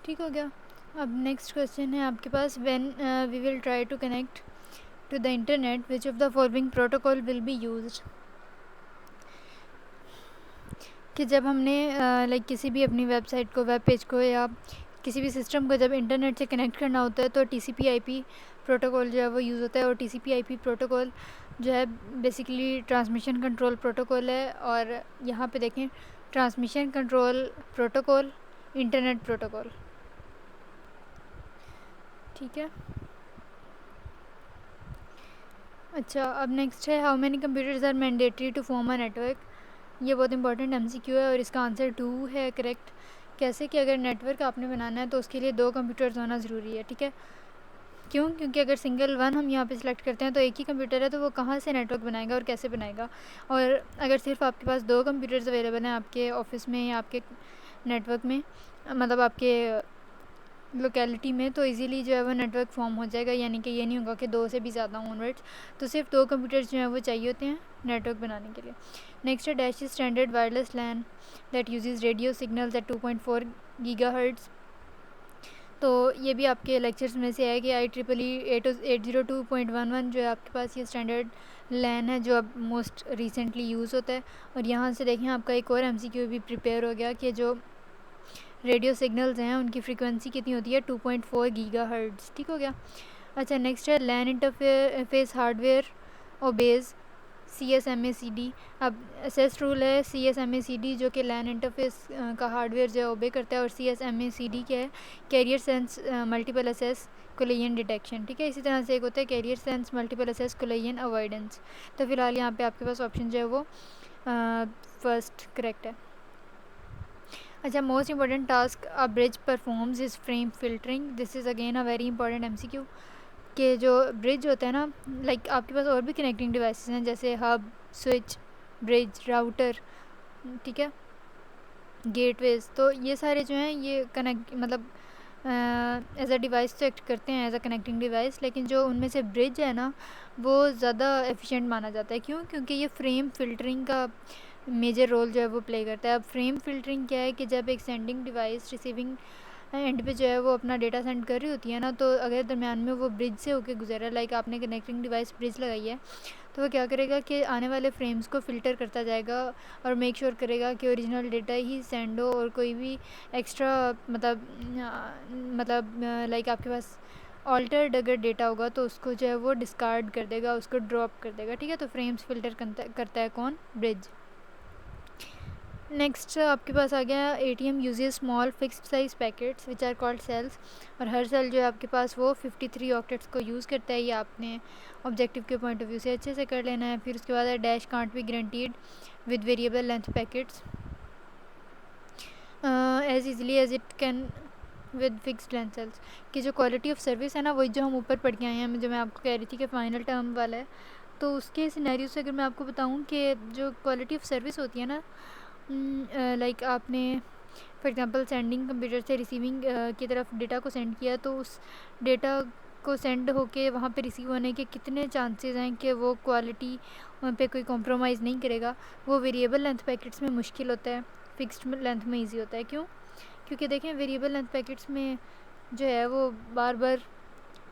ठीक हो गया। अब नेक्स्ट क्वेश्चन है आपके पास, when we will try to connect to the internet which of the following protocol will be used. कि जब हमने लाइक किसी भी अपनी वेबसाइट को, वेब पेज को या किसी भी सिस्टम को जब इंटरनेट से कनेक्ट करना होता है तो TCP/IP प्रोटोकॉल जो है वो यूज़ होता है। और TCP/IP प्रोटोकॉल जो है बेसिकली ट्रांसमिशन कंट्रोल प्रोटोकॉल है। और यहाँ पे देखें, transmission control protocol, internet protocol, ठीक है। अच्छा, अब नेक्स्ट है how many computers are mandatory to form a network. ये बहुत इंपॉर्टेंट MCQ है और इसका आंसर 2 है करेक्ट। कैसे कि अगर नेटवर्क आपने बनाना है तो उसके लिए 2 कंप्यूटर्स होना ज़रूरी है, ठीक है। क्यों? क्योंकि अगर सिंगल वन हम यहाँ पे सिलेक्ट करते हैं तो एक ही कंप्यूटर है, तो वो कहाँ से नेटवर्क बनाएगा और कैसे बनाएगा। और अगर सिर्फ आपके पास 2 कंप्यूटर्स अवेलेबल हैं आपके ऑफिस में या आपके नेटवर्क में, मतलब आपके लोकेलिटी में, तो इजीली जो है वो नेटवर्क फॉर्म हो जाएगा। यानी कि ये नहीं होगा कि 2 से भी ज़्यादा ऑनवर्ड्स, तो सिर्फ 2 कंप्यूटर्स जो हैं वो चाहिए होते हैं नेटवर्क बनाने के लिए। नेक्स्ट है dash standard wireless LAN that uses radio signals at 2.4 gigahertz. तो ये भी आपके लेक्चर्स में से है कि IEEE 802.11 जो है आपके पास ये स्टैंडर्ड लैन है जो अब मोस्ट रिसेंटली यूज़ होता है। और यहाँ से देखें, आपका एक और MCQ भी प्रिपेयर हो गया कि जो रेडियो सिग्नल्स हैं उनकी फ्रीक्वेंसी कितनी होती है? 2.4 गीगाहर्ट्ज़, ठीक हो गया। अच्छा, नेक्स्ट है LAN interface hardware obeys CSMACD। अब एसएस रूल है CSMACD जो कि लैन इंटरफेस का हार्डवेयर जो है ओबे करता है। और CSMACD क्या है? Carrier sense multiple access collision detection, ठीक है। इसी तरह से एक होता है carrier sense multiple access collision avoidance. तो फिलहाल यहाँ पे आपके पास ऑप्शन जो है वो फर्स्ट करेक्ट है। अच्छा, most important task a bridge performs is frame filtering. This is again a very important MCQ कि जो ब्रिज होता है ना, लाइक आपके पास और भी कनेक्टिंग डिवाइसेस हैं जैसे हब, स्विच, ब्रिज, राउटर, ठीक है, गेटवेज। तो ये सारे जो हैं ये कनेक्ट मतलब एज अ डिवाइस तो एक्ट करते हैं एज अ कनेक्टिंग डिवाइस, लेकिन जो उनमें से ब्रिज है ना वो ज़्यादा एफिशिएंट माना जाता है। क्यों? क्योंकि ये फ्रेम फिल्टरिंग का मेजर रोल जो है वो प्ले करता है। अब फ्रेम फिल्टरिंग क्या है कि जब एक सेंडिंग डिवाइस रिसीविंग एंड पे जो है वो अपना डेटा सेंड कर रही होती है ना, तो अगर दरम्यान में वो ब्रिज से होके गुजर रहा है, लाइक आपने कनेक्टिंग डिवाइस ब्रिज लगाई है, तो वो क्या करेगा कि आने वाले फ्रेम्स को फ़िल्टर करता जाएगा और मेक श्योर करेगा कि ओरिजिनल डेटा ही सेंड हो और कोई भी एक्स्ट्रा मतलब लाइक आपके पास ऑल्टर्ड अगर डेटा होगा तो उसको जो है वो डिस्कार्ड कर देगा, उसको ड्रॉप कर देगा, ठीक है। तो फ्रेम्स फ़िल्टर करता है कौन? ब्रिज। नेक्स्ट आपके पास आ गया ATM uses small fixed size packets which are called cells. और हर सेल जो है आपके पास वो 53 ऑक्टेट्स को यूज़ करता है। ये आपने ऑब्जेक्टिव के पॉइंट ऑफ व्यू से अच्छे से कर लेना है। फिर उसके बाद है dash can't be guaranteed with variable length packets. As easily as it can with fixed length cells, कि जो क्वालिटी ऑफ सर्विस है ना, वही जो हम ऊपर पढ़ के आए हैं, जो मैं आपको कह रही थी कि फाइनल टर्म वाला है। तो उसके सिनेरियो से अगर मैं आपको बताऊं कि जो क्वालिटी ऑफ सर्विस होती है ना, लाइक आपने फॉर एग्जांपल सेंडिंग कंप्यूटर से रिसीविंग की तरफ डेटा को सेंड किया, तो उस डेटा को सेंड होके वहाँ पे रिसीव होने के कितने चांसेस हैं कि वो क्वालिटी वहाँ पे कोई कॉम्प्रोमाइज़ नहीं करेगा। वो वेरिएबल लेंथ पैकेट्स में मुश्किल होता है, फिक्स्ड लेंथ में ईजी होता है। क्यों? क्योंकि देखें वेरिएबल लेंथ पैकेट्स में जो है वो बार बार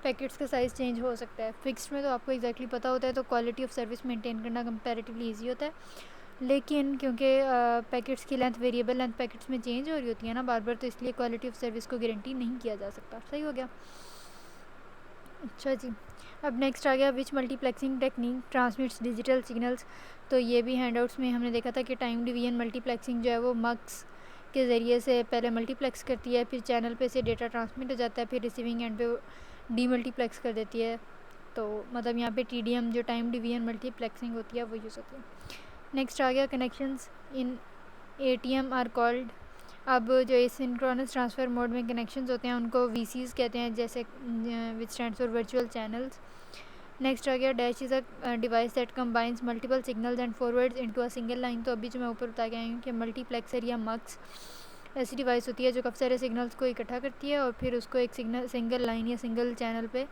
पैकेट्स का साइज़ चेंज हो सकता है। फिक्स्ड में तो आपको एग्जैक्टली पता होता है, तो क्वालिटी ऑफ सर्विस मेंटेन करना कंपैरेटिवली ईजी होता है। लेकिन क्योंकि पैकेट्स की लेंथ वेरिएबल लेंथ पैकेट्स में चेंज हो रही होती है ना बार बार, तो इसलिए क्वालिटी ऑफ सर्विस को गारंटी नहीं किया जा सकता। सही हो गया। अच्छा जी, अब नेक्स्ट आ गया which multiplexing technique transmits digital signals. तो ये भी हैंडआउट्स में हमने देखा था कि टाइम डिवीजन मल्टीप्लेक्सिंग जो है वो मक्स के ज़रिए से पहले मल्टीप्लेक्स करती है, फिर चैनल पे से डेटा ट्रांसमिट हो जाता है, फिर रिसीविंग एंड पे डीमल्टीप्लेक्स कर देती है। तो मतलब यहाँ पे TDM जो टाइम डिवीजन मल्टीप्लेक्सिंग होती है वो यूज़ होती है। नेक्स्ट आ गया connections in ATM are called. अब जो एसिंक्रोनस ट्रांसफ़र मोड में कनेक्शंस होते हैं उनको VCs कहते हैं, जैसे which stands for virtual channels. Next आ गया dash is a device that combines multiple signals and forwards into a single line. तो अभी जो मैं ऊपर बता के आई हूँ कि मल्टीप्लेक्सर या मक्स ऐसी डिवाइस होती है जो काफ़ी सारे सिग्नल्स को इकट्ठा करती है और फिर उसको एक सिंगल लाइन या सिंगल चैनल पे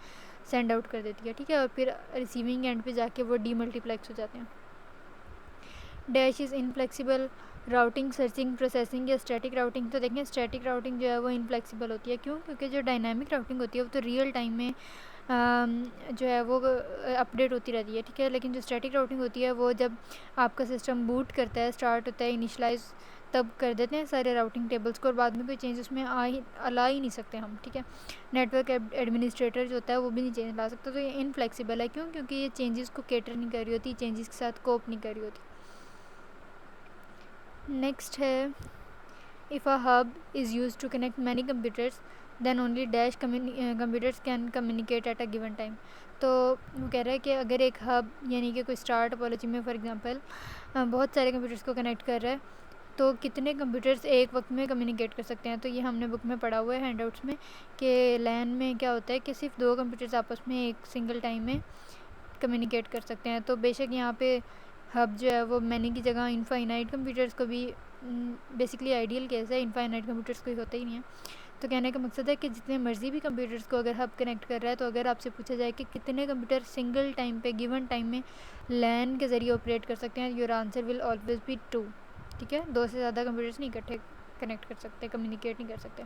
सेंड आउट कर देती है, ठीक है, और फिर रिसीविंग एंड पे जाके वो डीमल्टीप्लेक्स हो जाते हैं। Dash is inflexible routing, searching, processing या स्टैटिक राउटिंग। तो देखें स्टैटिक राउटिंग जो है वो इनफ्लेक्सिबल होती है। क्यों? क्योंकि जो डायनामिक राउटिंग होती है वो तो रियल टाइम में जो है वो अपडेट होती रहती है, ठीक है। लेकिन जो स्टैटिक राउटिंग होती है वो जब आपका सिस्टम बूट करता है, स्टार्ट होता है, इनिशलाइज, तब कर देते हैं सारे राउटिंग टेबल्स को और बाद में कोई चेंज उसमें ला ही नहीं सकते हम, ठीक है। नेटवर्क एडमिनिस्ट्रेटर जो होता है वो भी नहीं चेंज ला सकता। तो ये इनफ्लेक्सिबल है। क्यों? क्योंकि ये चेंजेस को कैटर नहीं कर रही होती, चेंजेस के साथ कोप नहीं कर रही होती। नेक्स्ट है if a hub is use to connect many computers then only dash computers can communicate at a given time. तो वो कह रहा है कि अगर एक हब यानी कि कोई स्टार टोपोलॉजी में फॉर एग्जांपल बहुत सारे कंप्यूटर्स को कनेक्ट कर रहा है, तो कितने कंप्यूटर्स एक वक्त में कम्युनिकेट कर सकते हैं। तो ये हमने बुक में पढ़ा हुआ है हैंडआउट्स में कि लैन में क्या होता है कि सिर्फ 2 कंप्यूटर्स आपस में एक सिंगल टाइम में कम्युनिकेट कर सकते हैं। तो बेशक यहाँ पे हब जो है वो मैनी की जगह इनफाइनाइट कंप्यूटर्स को भी बेसिकली आइडियल केस है, इनफाइनाइट कंप्यूटर्स कोई होते ही नहीं है। तो कहने का मकसद है कि जितने मर्जी भी कंप्यूटर्स को अगर हब कनेक्ट कर रहा है, तो अगर आपसे पूछा जाए कि कितने कंप्यूटर सिंगल टाइम पे गिवन टाइम में लैन के ज़रिए ऑपरेट कर सकते हैं, your answer will always be 2, ठीक है। 2 से ज़्यादा कंप्यूटर्स नहीं इकट्ठे कनेक्ट कर सकते, कम्युनिकेट नहीं कर सकते।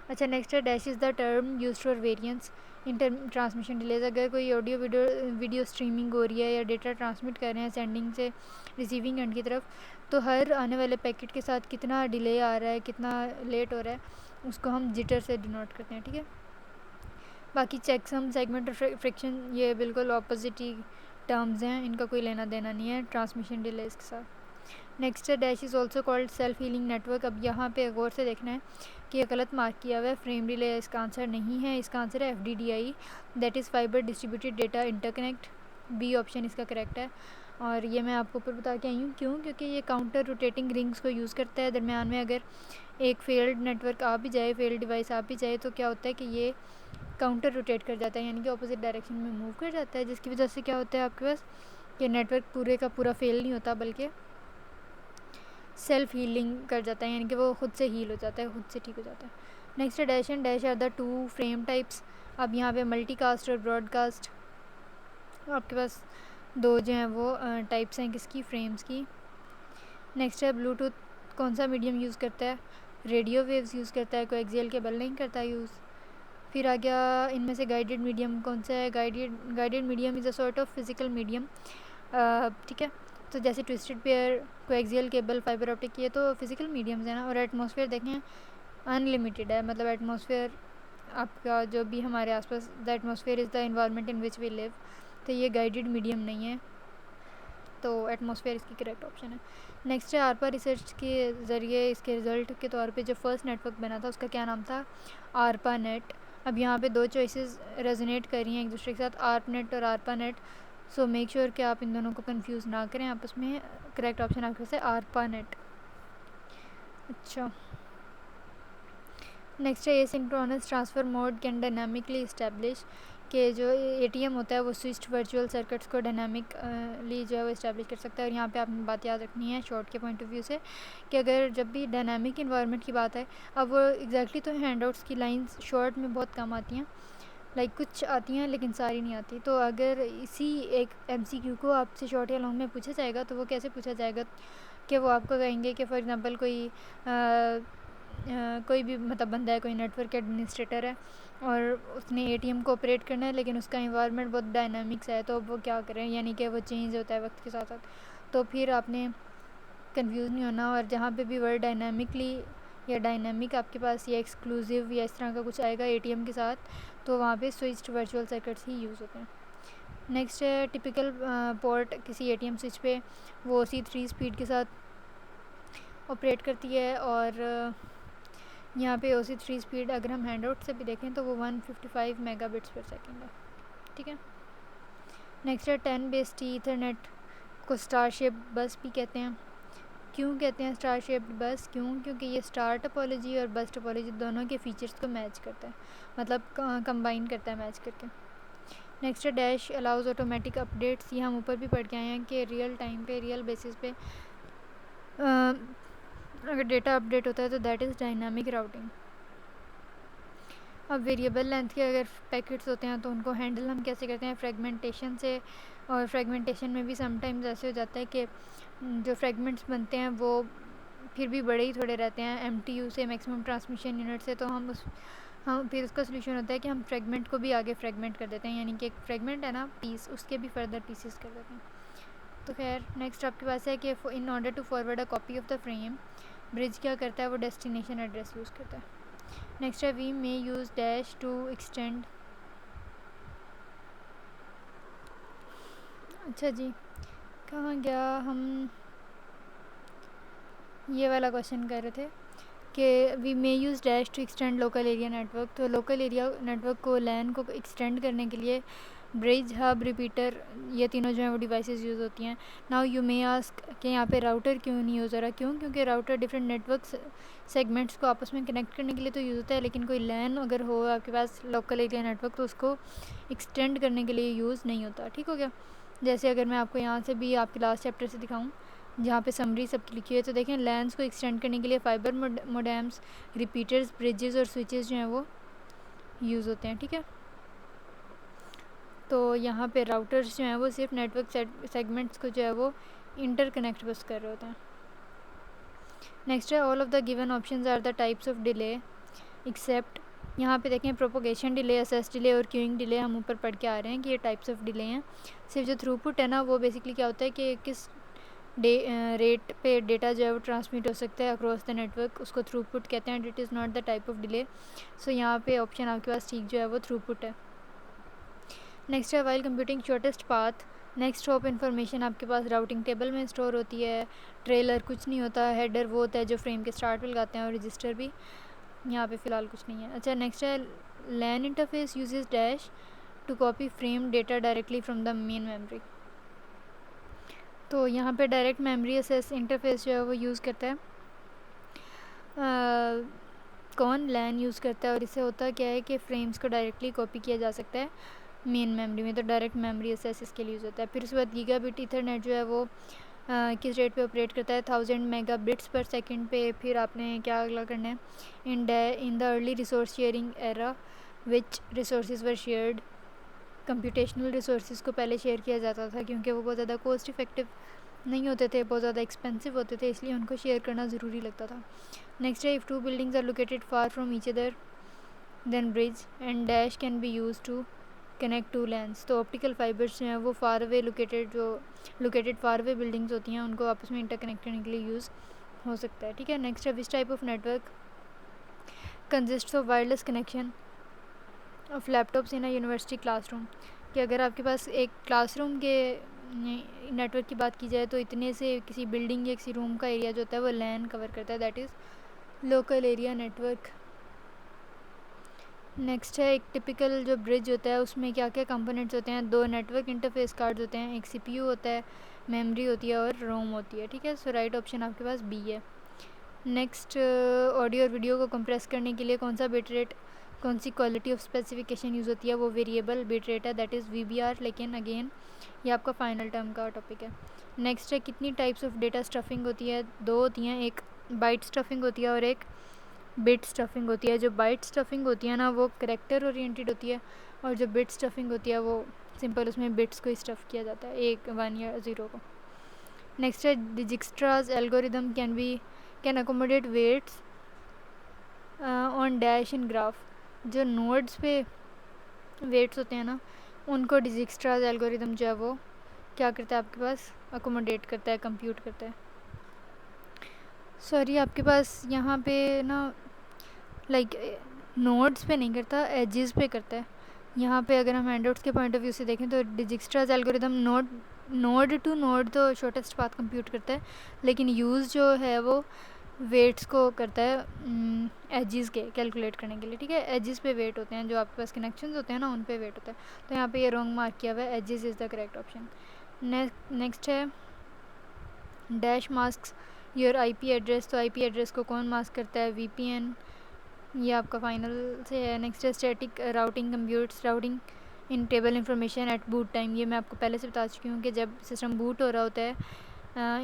अच्छा नेक्स्ट है dash is the term use for variance in transmission delays. अगर कोई ऑडियो वीडियो स्ट्रीमिंग हो रही है या डेटा ट्रांसमिट कर रहे हैं सेंडिंग से रिसीविंग एंड की तरफ, तो हर आने वाले पैकेट के साथ कितना डिले आ रहा है, कितना लेट हो रहा है, उसको हम जिटर से डिनोट करते हैं, ठीक है। बाकी चेकसम, सेगमेंट और फ्रिक्शन ये बिल्कुल ऑपोजिट ही टर्म्स हैं, इनका कोई लेना देना नहीं है ट्रांसमिशन डिलेज के साथ। नेक्स्ट है dash is also called self healing network. अब यहाँ पे गौर से देखना है कि ये गलत मार्क किया हुआ है, फ्रेम डिले इसका आंसर नहीं है, इसका आंसर है FDDI, that is fibre distributed data interconnect. B option इसका करेक्ट है। और ये मैं आपको ऊपर बता के आई हूँ क्यों, क्योंकि ये काउंटर रोटेटिंग रिंग्स को यूज़ करता है। दरमियान में अगर एक फेल्ड नेटवर्क आ भी जाए, फेल्ड डिवाइस आ भी जाए, तो क्या होता है कि ये काउंटर रोटेट कर जाता है, यानी कि अपोजिट डायरेक्शन में मूव कर जाता है, जिसकी वजह से क्या होता है आपके पास कि नेटवर्क पूरे का पूरा फेल नहीं होता, बल्कि सेल्फ हीलिंग कर जाता है, यानी कि वो खुद से हील हो जाता है, खुद से ठीक हो जाता है। Next dash and dash are the 2 frame types. अब यहाँ पे मल्टीकास्ट और ब्रॉडकास्ट आपके पास 2 जो हैं वो टाइप्स हैं किसकी, फ्रेम्स की। नेक्स्ट है ब्लूटूथ कौन सा मीडियम यूज़ करता है, रेडियो वेव्स यूज़ करता है, कोई एक्सियल केबल नहीं करता यूज़। फिर आ गया इनमें से गाइडेड मीडियम कौन सा है, guided medium is a sort of physical medium, ठीक है। तो जैसे twisted pair, coaxial cable, fibre optic, ये तो फिजिकल मीडियम्स है ना। और एटमॉस्फेयर देखें अनलिमिटेड है, मतलब एटमॉस्फेयर आपका जो भी हमारे आसपास, the atmosphere is the environment in which we live, तो ये गाइडेड मीडियम नहीं है, तो एटमॉस्फेयर इसकी करेक्ट ऑप्शन है। नेक्स्ट है आरपा रिसर्च के ज़रिए इसके रिज़ल्ट के तौर पे जो फर्स्ट नेटवर्क बना था उसका क्या नाम था, आरपा नेट। अब यहाँ पे 2 चॉइसेस रेजोनेट कर रही हैं एक दूसरे के साथ, आर्प नेट और आरपा नेट। सो मेक श्योर कि आप इन दोनों को कंफ्यूज ना करें आपस में। करेक्ट ऑप्शन आपके पास है आरपा नेट। अच्छा नेक्स्ट है asynchronous transfer mode can dynamically establish, कि जो एटीएम होता है वो स्विच्ड वर्चुअल सर्किट्स को डायनामिकली जो है वो इस्टेब्लिश कर सकता है। और यहाँ पे आपने बात याद रखनी है शॉर्ट के पॉइंट ऑफ व्यू से कि अगर जब भी डायनामिक इन्वायरमेंट की बात है, अब वो एग्जैक्टली तो हैंडआउट्स की लाइंस शॉर्ट में बहुत कम आती हैं, लाइक कुछ आती हैं लेकिन सारी नहीं आती। तो अगर इसी एक एमसीक्यू को आपसे शॉर्ट या लॉन्ग में पूछा जाएगा तो वो कैसे पूछा जाएगा कि वो आपको कहेंगे कि फॉर एग्ज़ाम्पल कोई भी मतलब बंदा है, कोई नेटवर्क एडमिनिस्ट्रेटर है और उसने एटीएम को ऑपरेट करना है, लेकिन उसका इन्वायरमेंट बहुत डायनामिक्स है, तो वो क्या करें, यानी कि वो चेंज होता है वक्त के साथ साथ। तो फिर आपने कंफ्यूज नहीं होना, और जहाँ पे भी वर्ड डायनामिकली या डायनामिक आपके पास या एक्सक्लूसिव या इस तरह का कुछ आएगा एटीएम के साथ, तो वहाँ पे स्विच्ड वर्चुअल सर्किट्स ही यूज़ होते हैं। नेक्स्ट है टिपिकल पोर्ट किसी एटीएम स्विच पे वो OC3 स्पीड के साथ ऑपरेट करती है, और यहाँ पे OC3 स्पीड अगर हम हैंडआउट से भी देखें तो वो 155 मेगाबिट्स पर सेकेंड है, ठीक है। नेक्स्ट है 10 बेस टी ईथरनेट को स्टार शेप बस भी कहते हैं। क्यों कहते हैं स्टार शेप्ड बस? क्योंकि ये स्टार टोपोलॉजी और बस टोपोलॉजी दोनों के फीचर्स को मैच करता है, मतलब कंबाइन करता है मैच करके। नेक्स्ट है डैश अलाउज ऑटोमेटिक अपडेट्स। ये हम ऊपर भी पढ़ के आए हैं कि रियल टाइम पे, रियल बेसिस पे अगर डेटा अपडेट होता है तो दैट इज़ डायनामिक राउटिंग। अब वेरिएबल लेंथ के अगर पैकेट्स होते हैं तो उनको हैंडल हम कैसे करते हैं? फ्रेगमेंटेशन से। और फ्रेगमेंटेशन में भी समटाइम्स ऐसे हो जाता है कि जो फ्रेगमेंट्स बनते हैं वो फिर भी बड़े ही थोड़े रहते हैं MTU से, मैक्सिमम ट्रांसमिशन यूनिट से, तो हम फिर उसका सोल्यूशन होता है कि हम फ्रेगमेंट को भी आगे फ्रेगमेंट कर देते हैं, यानी कि एक फ्रेगमेंट है ना पीस, उसके भी फर्दर पीसेस कर देते हैं। तो खैर नेक्स्ट आपके पास है कि in order to forward a copy of the frame, bridge क्या करता है? वो डेस्टिनेशन एड्रेस यूज़ करता है। नेक्स्ट है we may use dash to extend. अच्छा जी, कहाँ गया? हम ये वाला क्वेश्चन कर रहे थे कि we may use dash to extend local area network. तो लोकल एरिया नेटवर्क को लैन को एक्सटेंड करने के लिए ब्रिज, हब, रिपीटर, ये तीनों जो हैं वो डिवाइसेस यूज़ होती हैं। नाउ यू मे आस्क कि यहाँ पे राउटर क्यों नहीं यूज़ हो रहा? क्योंकि राउटर डिफरेंट नेटवर्क सेगमेंट्स को आपस में कनेक्ट करने के लिए तो यूज़ होता है, लेकिन कोई लैन अगर हो आपके पास लोकल एरिया नेटवर्क तो उसको एक्सटेंड करने के लिए यूज़ नहीं होता। ठीक हो गया? जैसे अगर मैं आपको यहाँ से भी आपके लास्ट चैप्टर से दिखाऊँ जहाँ पे समरी सबकी लिखी है, तो देखें लैंस को एक्सटेंड करने के लिए फाइबर मोडेम्स, रिपीटर्स, ब्रिजेस और स्विचेस जो हैं वो यूज़ होते हैं। ठीक है, तो यहाँ पे राउटर्स जो हैं वो सिर्फ नेटवर्क सेगमेंट्स को जो है वो इंटरकनेक्ट बस कर रहे होते हैं। नेक्स्ट है all of the given options are the types of delay except. यहाँ पे देखें प्रोपोगेशन डिले, असेस डिले और क्यूइंग डिले हम ऊपर पढ़ के आ रहे हैं कि ये टाइप्स ऑफ डिले हैं। सिर्फ जो थ्रूपुट है ना वो बेसिकली क्या होता है कि किस रेट पे डेटा जो है वो ट्रांसमिट हो सकता है अक्रॉस द नेटवर्क, उसको थ्रूपुट कहते हैं। It is not the type of delay. So यहाँ पे ऑप्शन आपके पास ठीक जो है वो थ्रूपुट है। नेक्स्ट है while computing shortest path, next hop information आपके पास राउटिंग टेबल में स्टोर होती है। ट्रेलर कुछ नहीं होता, हेडर वो होता है जो फ्रेम के स्टार्ट पे लगाते हैं, और रजिस्टर भी यहाँ पे फ़िलहाल कुछ नहीं है। अच्छा नेक्स्ट है LAN interface uses dash to copy frame data directly from the main memory. तो यहाँ पे डायरेक्ट मेमोरी एक्सेस इंटरफेस जो है वो यूज़ करता है कौन? लैन यूज़ करता है। और इससे होता क्या है कि फ्रेम्स को डायरेक्टली कॉपी किया जा सकता है मेन मेमोरी में, तो डायरेक्ट मेमोरी एक्सेस इसके लिए यूज़ होता है। फिर उसके बाद गीगाबिट ईथरनेट जो है वो किस रेट पे ऑपरेट करता है? 1000 मेगाबिट्स पर सेकंड पे। फिर आपने क्या अगला करना है? In the early resource sharing era which resource were shared. Computational resource को पहले शेयर किया जाता था क्योंकि वो बहुत ज़्यादा कॉस्ट इफ़ेक्टिव नहीं होते थे, बहुत ज़्यादा एक्सपेंसिव होते थे, इसलिए उनको शेयर करना ज़रूरी लगता था। नेक्स्ट है if two buildings are located far from each other then bridge and dash can be use to connect two LANs. तो ऑप्टिकल फाइबर्स जो हैं वो far away located far away buildings होती हैं, उनको आपस में इंटरकनेक्ट करने के लिए यूज़ हो सकता है। ठीक है, नेक्स्ट है which type of network consist of wireless connection of laptops in a university classroom. कि अगर आपके पास एक क्लासरूम के नेटवर्क की बात की जाए तो इतने से किसी बिल्डिंग या किसी रूम का एरिया जो होता है वो लैन कवर करता है, that is local area network. Next है एक टिपिकल जो ब्रिज होता है उसमें क्या क्या कंपोनेंट्स होते हैं? 2 नेटवर्क इंटरफेस कार्ड्स होते हैं, एक CPU होता है, मेमोरी होती है और रोम होती है। ठीक है, सो राइट ऑप्शन आपके पास बी है। नेक्स्ट, ऑडियो और वीडियो को कंप्रेस करने के लिए कौन सा बिट रेट, कौन सी क्वालिटी ऑफ स्पेसिफिकेशन यूज़ होती है, वो वेरिएबल बिट रेट है, दैट इज़ VBR। लेकिन अगेन ये आपका फाइनल टर्म का टॉपिक है। नेक्स्ट है, कितनी टाइप्स ऑफ डेटा स्टफिंग होती है? दो होती हैं, एक बाइट स्टफिंग होती है और एक बिट स्टफिंग होती है। जो बाइट स्टफिंग होती है ना, वो करेक्टर ओरिएंटेड होती है, और जो बिट स्टफिंग होती है वो सिंपल उसमें बिट्स को ही स्टफ़ किया जाता है, 1 1 या 0 को। नेक्स्ट है, Dijkstra's algorithm can accommodate weights on dash in graph. जो नोड्स पे वेट्स होते हैं ना, उनको डिजिक्स्ट्राज एल्गोरिदम जो है वो क्या करता है, आपके पास अकोमोडेट करता है, कंप्यूट करता है। सॉरी, आपके पास यहाँ पे ना लाइक नोड्स पे नहीं करता, एजेस पे करता है। यहाँ पे अगर हम हैंडआउट्स के पॉइंट ऑफ व्यू से देखें तो डिजिक्स्ट्राज एल्गोरिदम नोड टू नोड तो शॉर्टेस्ट पाथ कंप्यूट करता है, लेकिन यूज़ जो है वो वेट्स को करता है एजेस के कैलकुलेट करने के लिए, ठीक है। एजेस पे वेट होते हैं, जो आपके पास कनेक्शंस होते हैं ना, उन पे वेट होता है। तो यहाँ पे ये रॉन्ग मार्क किया हुआ है, edges is the correct option. Next है, dash mask your IP address. तो IP एड्रेस को कौन मास्क करता है? VPN। ये आपका फाइनल से है। नेक्स्ट है, static routing computes routing in table information at boot time. ये मैं आपको पहले से बता चुकी हूँ कि जब सिस्टम बूट हो रहा होता है,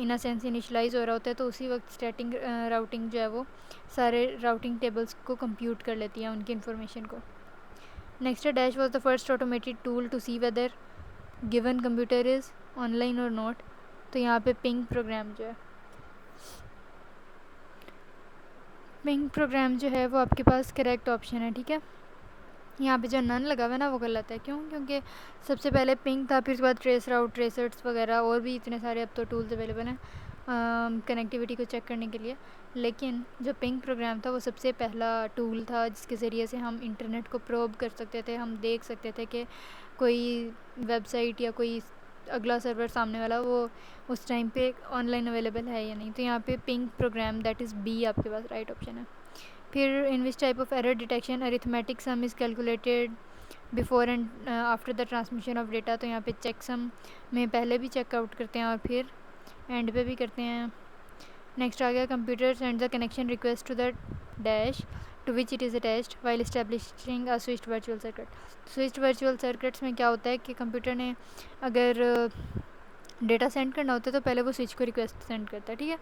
इन अ सेंस इनिशलाइज हो रहा होता है, तो उसी वक्त स्टैटिक राउटिंग जो है वो सारे राउटिंग टेबल्स को कंप्यूट कर लेती है, उनकी इन्फॉर्मेशन को। नेक्स्ट है, dash was the first automated tool to see whether given computer is online और नॉट। तो यहाँ पे पिंग प्रोग्राम जो है, पिंग प्रोग्राम जो है वो आपके पास करेक्ट ऑप्शन है, ठीक है। यहाँ पे जो नन लगा हुआ है ना, वो गलत है। क्यों? क्योंकि सबसे पहले पिंग था, फिर उसके बाद ट्रेस राउट, ट्रेसर्स वगैरह और भी इतने सारे अब तो टूल्स अवेलेबल हैं कनेक्टिविटी को चेक करने के लिए। लेकिन जो पिंग प्रोग्राम था वो सबसे पहला टूल था जिसके ज़रिए से हम इंटरनेट को प्रोब कर सकते थे, हम देख सकते थे कि कोई वेबसाइट या कोई अगला सर्वर सामने वाला वो उस टाइम पे ऑनलाइन अवेलेबल है या नहीं। तो यहाँ पे ping program, that is B आपके पास राइट ऑप्शन है। फिर in which type of error detection arithmetic sum is calculated before and after the transmission of data. तो यहाँ पे चेक सम में पहले भी चेकआउट करते हैं और फिर एंड पे भी करते हैं। नेक्स्ट आ गया, computer send the connection request to the dash to which it is attached while establishing a switched virtual circuit. Switched virtual circuits में क्या होता है कि कंप्यूटर ने अगर डेटा सेंड करना होता है तो पहले वो स्विच को रिक्वेस्ट सेंड करता है, ठीक है।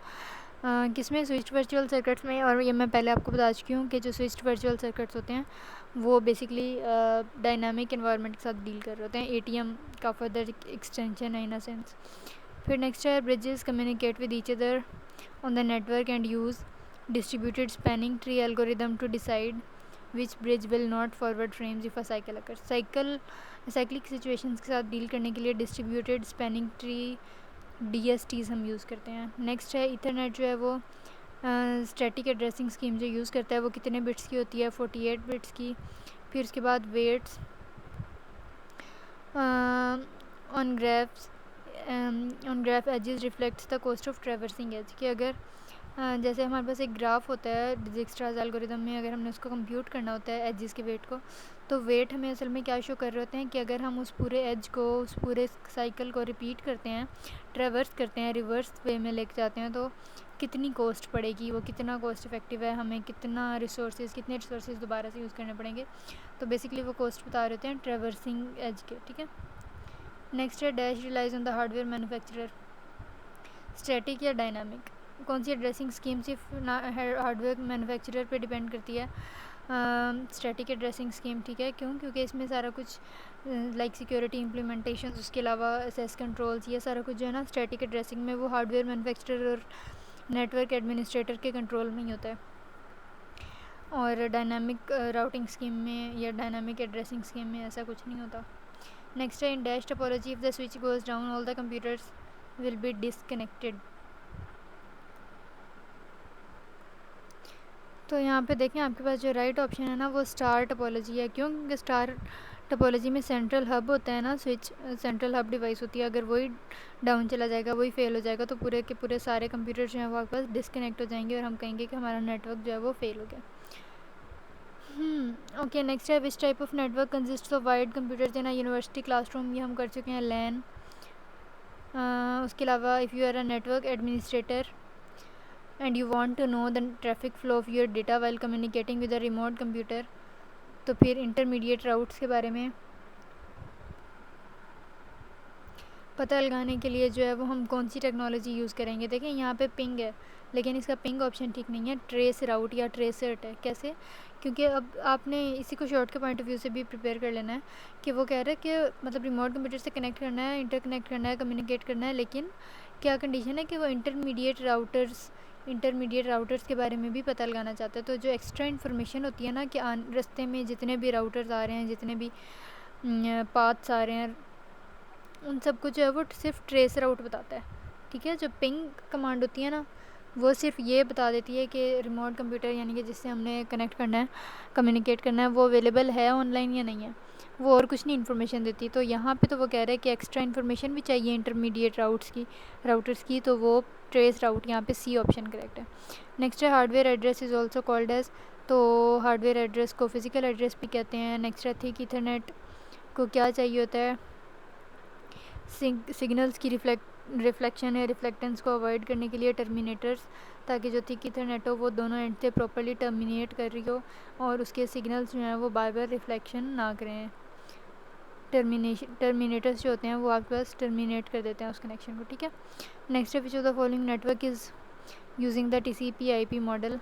किसमें? स्विच्ड वर्चुअल सर्किट्स में। और ये मैं पहले आपको बता चुकी हूँ कि जो स्विच्ड वर्चुअल सर्किट्स होते हैं वो बेसिकली डायनामिक एनवायरनमेंट के साथ डील कर रहे होते हैं। ATM का फर्दर एक्सटेंशन है इन अ सेंस। फिर नेक्स्ट है, bridges communicate with each other on the network and use distributed spanning tree algorithm to decide which bridge will not forward frames if a cycle occur. Cyclic situations के साथ deal करने के लिए distributed spanning tree DSTs हम use करते हैं। Next है, Ethernet जो है वो स्टैटिक एड्रेसिंग स्कीम जो यूज़ करता है वो कितने बिट्स की होती है? 48 बिट्स की। फिर उसके बाद weights on graph edges reflects the cost of traversing edge. कि अगर जैसे हमारे पास एक ग्राफ होता है डिजिक्स्ट्राज एल्गोरिदम में, अगर हमने उसको कंप्यूट करना होता है एजेस के वेट को, तो वेट हमें असल में क्या शो कर रहे होते हैं कि अगर हम उस पूरे एज को, उस पूरे साइकिल को रिपीट करते हैं, ट्रेवर्स करते हैं, रिवर्स वे में लेके जाते हैं, तो कितनी कॉस्ट पड़ेगी, वो कितना कॉस्ट इफेक्टिव है, हमें कितने रिसोर्सेज दोबारा से यूज़ करने पड़ेंगे। तो बेसिकली वो कॉस्ट बता रहे होते हैं ट्रेवर्सिंग एज के, ठीक है। नेक्स्ट है, dash relies on the hardware manufacturer, static या डायनामिक। कौन सी एड्रेसिंग स्कीम सिर्फ हार्डवेयर मैन्युफैक्चरर पे डिपेंड करती है? स्टैटिक एड्रेसिंग स्कीम, ठीक है। क्यों? क्योंकि इसमें सारा कुछ लाइक सिक्योरिटी इम्प्लीमेंटेशन, उसके अलावा एसेस कंट्रोल्स, ये सारा कुछ जो है ना स्टैटिक एड्रेसिंग में वो हार्डवेयर मैन्युफैक्चरर और नेटवर्क एडमिनिस्ट्रेटर के कंट्रोल में ही होता है। और डायनामिक राउटिंग स्कीम में या डायनामिक एड्रेसिंग स्कीम में ऐसा कुछ नहीं होता। नेक्स्ट है, in dash topology if the switch goes down all the computers will be disconnected. तो यहाँ पे देखें आपके पास जो राइट ऑप्शन है ना वो स्टार टोपोलॉजी है। क्यों? क्योंकि स्टार टोपोलॉजी में सेंट्रल हब होता है ना, स्विच सेंट्रल हब डिवाइस होती है। अगर वही डाउन चला जाएगा, वही फेल हो जाएगा, तो पूरे के पूरे सारे कंप्यूटर जो हैं वो आपके पास डिसकनेक्ट हो जाएंगे और हम कहेंगे कि हमारा नेटवर्क जो है वो फेल हो गया। ओके, नेक्स्ट है, which type of network consist of wide computers in a university classroom. ये हम कर चुके हैं, लैन। उसके अलावा if you are a network administrator and you want to know the traffic flow of your data while communicating with a remote computer. तो फिर intermediate routes के बारे में पता लगाने के लिए जो है वो हम कौन सी टेक्नोलॉजी यूज़ करेंगे। देखें यहाँ पे पिंग है, लेकिन इसका पिंग ऑप्शन ठीक नहीं है, ट्रेस राउट या ट्रेसर्ट है। कैसे? क्योंकि अब आपने इसी को शॉर्ट के पॉइंट ऑफ व्यू से भी प्रिपेयर कर लेना है कि वो कह रहा है कि मतलब रिमोट कंप्यूटर से कनेक्ट करना है, इंटरकनेक्ट करना है, कम्युनिकेट करना है, लेकिन क्या कंडीशन है कि वो इंटरमीडिएट राउटर्स के बारे में भी पता लगाना चाहता है। तो जो एक्स्ट्रा इन्फॉर्मेशन होती है ना कि रास्ते में जितने भी राउटर्स आ रहे हैं, जितने भी पाथ्स आ रहे हैं, उन सब को जो है वो सिर्फ ट्रेस राउट बताता है। ठीक है, जो पिंग कमांड होती है ना, वो सिर्फ ये बता देती है कि रिमोट कंप्यूटर यानी कि जिससे हमने कनेक्ट करना है, कम्युनिकेट करना है, वो अवेलेबल है ऑनलाइन या नहीं है। वो और कुछ नहीं इन्फॉर्मेशन देती। तो यहाँ पे तो वो कह रहा है कि एक्स्ट्रा इन्फॉर्मेशन भी चाहिए इंटरमीडिएट राउटर्स की, तो वो ट्रेस राउट, यहाँ पे सी ऑप्शन करेक्ट है। नेक्स्ट है hardware address is also called as. तो हार्डवेयर एड्रेस को फिज़िकल एड्रेस भी कहते हैं। नेक्स्ट है थिक ईथरनेट को क्या चाहिए होता है, सिग्नल्स की रिफ्लेक्शन या रिफ्लेक्टेंस को अवॉइड करने के लिए टर्मिनेटर्स, ताकि जो थिक ईथरनेट हो वो दोनों एंड से प्रॉपर्ली टर्मिनेट कर रही हो और उसके सिग्नल्स जो हैं वो बार बार रिफ्लेक्शन ना करें। टर्मिनेटर्स जो होते हैं वो आपके पास टर्मिनेट कर देते हैं उस कनेक्शन को। ठीक है, नेक्स्ट है which of the following network is using the TCP/IP model.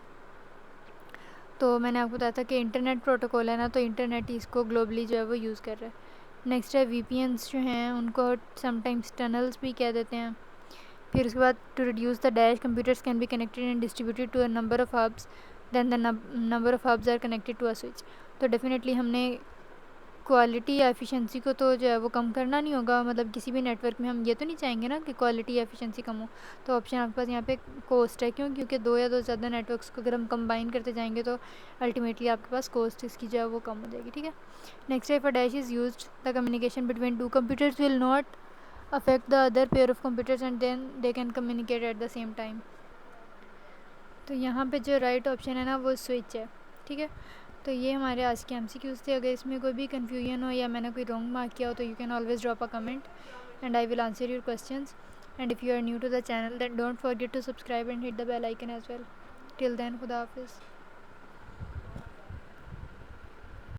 तो मैंने आपको बताया था कि इंटरनेट प्रोटोकॉल है ना, तो इंटरनेट इसको ग्लोबली जो है वो यूज़ कर रहा है। नेक्स्ट है VPNs जो हैं उनको समटाइम्स टनल्स भी कह देते हैं। फिर उसके बाद to reduce the dash computers can be connected and distributed to a number of hubs then the number of hubs are connected to a switch. तो डेफिनेटली हमने क्वालिटी या एफिशिएंसी को तो जो है वो कम करना नहीं होगा, मतलब किसी भी नेटवर्क में हम ये तो नहीं चाहेंगे ना कि क्वालिटी या एफिशिएंसी कम हो। तो ऑप्शन आपके पास यहाँ पे कॉस्ट है। क्यों? क्योंकि दो या दो ज़्यादा नेटवर्क्स को अगर हम कंबाइन करते जाएंगे तो अल्टीमेटली आपके पास कॉस्ट इसकी जो है वो कम हो जाएगी। ठीक है, next if a dash is used the communication between two computers will not affect the other pair of computers and then they can communicate at the same time. तो यहाँ पे जो राइट ऑप्शन है ना वो स्विच है। ठीक है, तो ये हमारे आज के MCQs थे। अगर इसमें कोई भी कन्फ्यूजन हो या मैंने कोई रॉन्ग मार्क किया हो तो you can always drop a comment and I will answer your questions. And if you are new to the channel then don't forget to subscribe and hit the bell icon as well. Till then, खुदा हाफिज़।